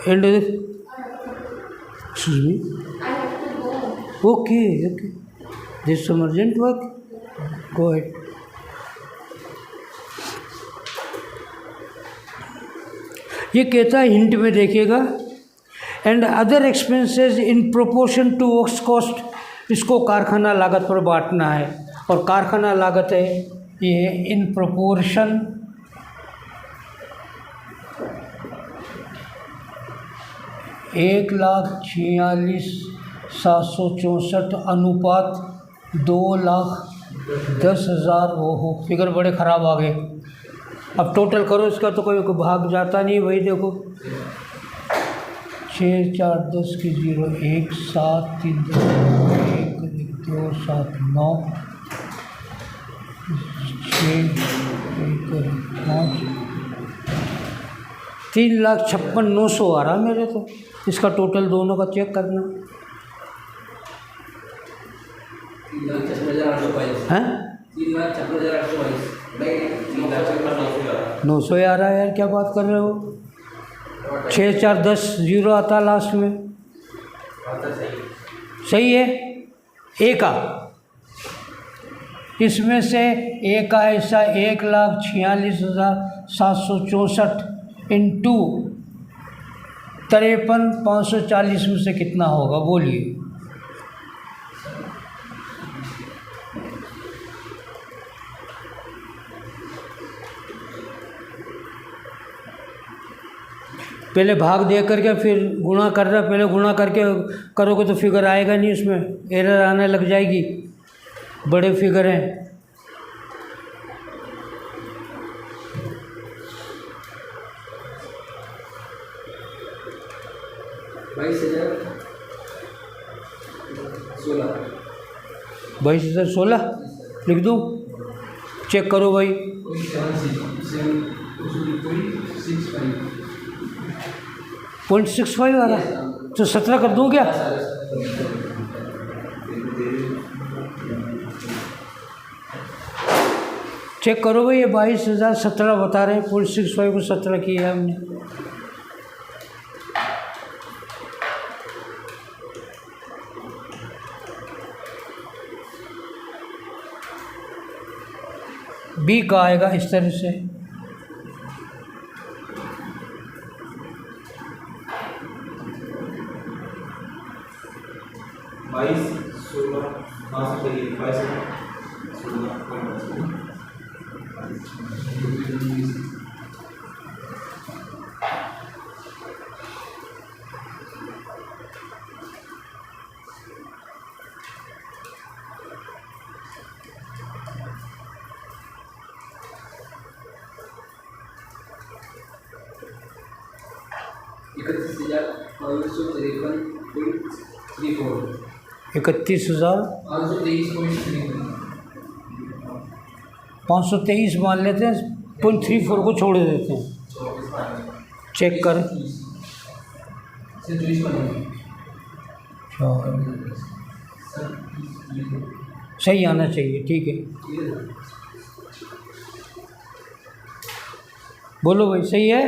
And excuse me, okay, there's some urgent work, go ahead. ये कहता है हिंट में देखिएगा, and other expenses in proportion to works cost, इसको कारखाना लागत पर बांटना है, और कारखाना लागत है ये इन प्रोपोर्शन 1,46,764 अनुपात 2,10,000। ओहो, फिगर बड़े ख़राब आ गए। अब टोटल करो इसका तो कोई भाग जाता नहीं। वही देखो 6 4 10 की 0 1 7 3 1 2 7 9 6 1 5 3,56,900 आ रहा मेरे तो। इसका टोटल दोनों का चेक करना है। 900 आ रहा है यार, क्या बात कर रहे हो? 6 4 10 0 आता लास्ट में, सही है। ए का इसमें से ए का हिस्सा 1,46,764 इंटू 53,540 में से कितना होगा बोलिए? पहले भाग दे करके फिर गुणा कर रहा, पहले गुणा करके करोगे तो फिगर आएगा नहीं, उसमें एरर आने लग जाएगी, बड़े फिगर हैं। 22,016 लिख दूँ? चेक करो भाई। 0.65 आ रहा, तो 17 कर दूँ क्या? चेक करो भाई, ये 22,017 बता रहे हैं, 0.65 को 17 किया है हमने। बी का आएगा इस तरह से। इकतीस हजार 523 मान लेते हैं, 0.34 को छोड़ देते हैं। चेक कर। सही आना चाहिए, ठीक है। बोलो भाई, सही है?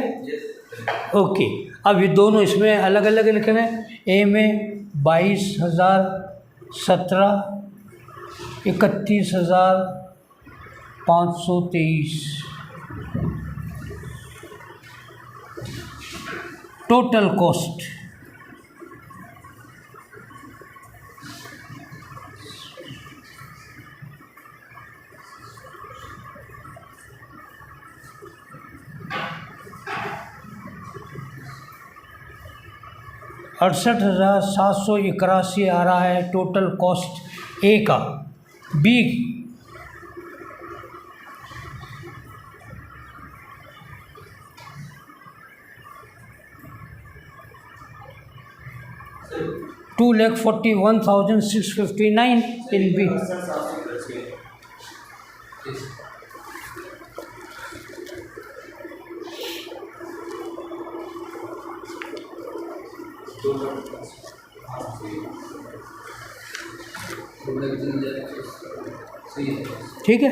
ओके। अब ये दोनों इसमें अलग अलग लिखे हैं। ए में 22,017, 31,523 टोटल कॉस्ट। अड़सठ 781 आ रहा है टोटल कॉस्ट ए का। B $241,659 in B. ठीक है।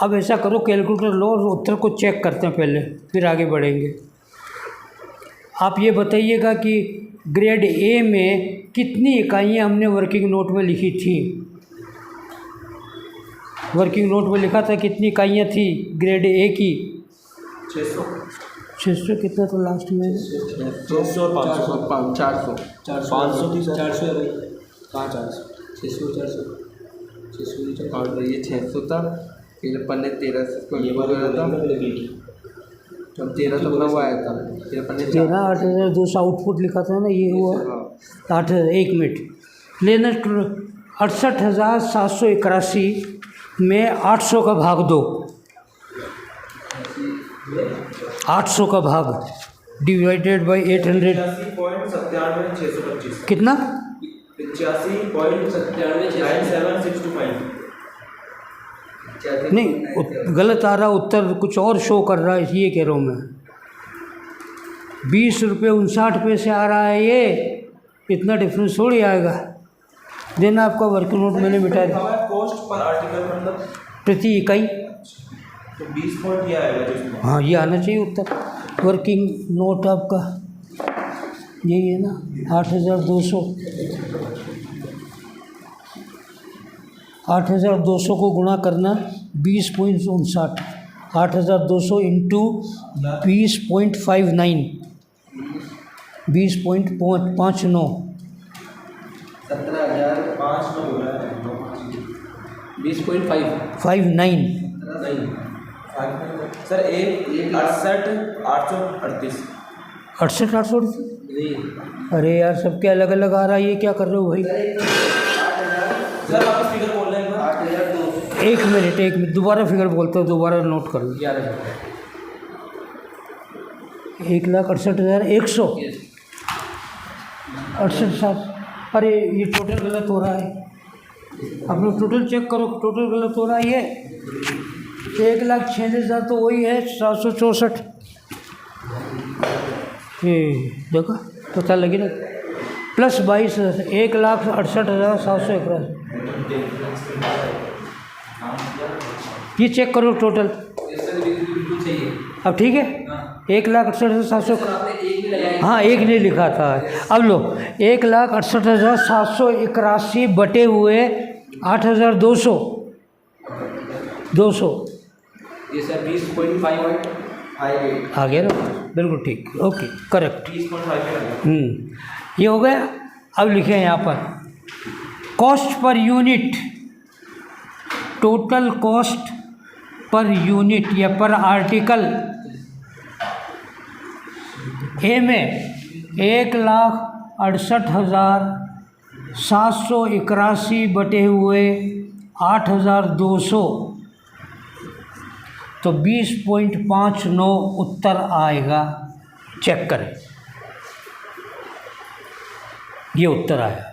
अब ऐसा करो, कैलकुलेटर लो और उत्तर को चेक करते हैं पहले, फिर आगे बढ़ेंगे। आप ये बताइएगा कि ग्रेड ए में कितनी इकाइयाँ हमने वर्किंग नोट में लिखी थी? वर्किंग नोट में लिखा था कितनी इकाइयाँ थी ग्रेड ए की? 600 कितना था लास्ट में? 600 और 500 400 500 थी सर। 400 है भाई। कहाँ 400? 600 400 600 और ये 600 था। फिर अपन ने 1300 को ये बोला था, जब 1300 अपना वो आया था। फिर अपन ने 8,200 आउटपुट लिखा था ना, ये हुआ 8,000। 1 मिनट लेना। 68,781 में 800 का भाग दो। 800 का भाग डिवाइडेड बाई 800 85.97,625 कितना? 85.97,625 नहीं, गलत आ रहा उत्तर, कुछ और शो कर रहा है, ये कह रहा हूँ मैं। 20 रुपये 59 पैसे आ रहा है, ये इतना डिफरेंस थोड़ी आएगा। देना आपका वर्किंग नोट मैंने मिटा दिया। कॉस्ट पर आर्टिकल मतलब प्रति इकाई, तो 20 पॉइंट ये आएगा जो इसमें। हाँ ये आना चाहिए उत्तर। वर्किंग नोट आपका यही है ना, 8,200। 8,200 को गुणा करना 20.59। 8,200 इंटू 20.59, 20.59। 17,005 59 सर 68,838 68,838। अरे यार, सबके अलग अलग आ रहा है, ये क्या कर रहे हो भाई? सर वापस फिगर बोल रहे हैं 8,200। एक मिनट दोबारा फिगर बोलते हो, दोबारा नोट कर लो। 1,68,100 68,700। अरे ये टोटल गलत हो रहा है। आप लोग टोटल चेक करो, टोटल गलत हो रहा है ये। 1,46,000 तो वही है 764। ये देखो पता लगी ना, प्लस 22,000, 1,68,781। ये चेक करो टोटल। अब ठीक है, 1,68,700। हाँ, एक नहीं लिखा था। अब लो 1,68,781 बटे हुए 8,200। 200 ये सर 20.58 आ गया ना, बिल्कुल ठीक, ओके करेक्ट। 20.58 ये हो गया। अब लिखे हैं यहाँ पर cost per unit, total cost per unit या पर आर्टिकल ए में 1,68,781 बटे हुए 8,200, तो 20.59 उत्तर आएगा। चेक करें, ये उत्तर आया।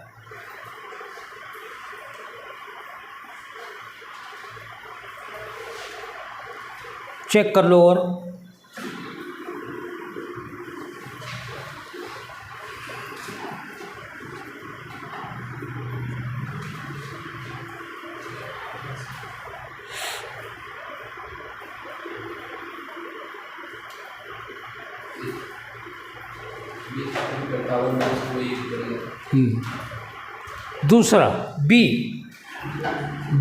चेक कर लो। और दूसरा बी,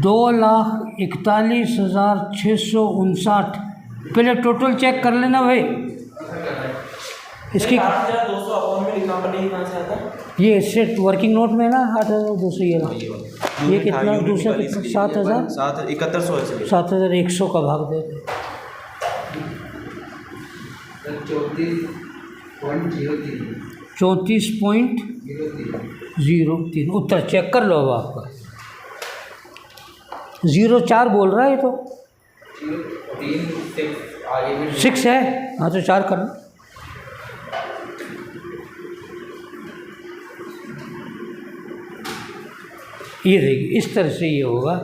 2,41,659। पहले टोटल चेक कर लेना भाई। इसकी 8,200 अकाउंट में लिखना पड़ेगा, कहाँ से आता है? ये सेट वर्किंग नोट में ना 8,200 ये रहा। ये कितना दूसरा कितना 7,000 7,7100 है। 7,100 का भाग दे। 34.03 उत्तर चेक कर लो। अब आपका 0,4 बोल रहा है, तो 6 है। हाँ तो 4 करना। ये देखिए इस तरह से ये होगा।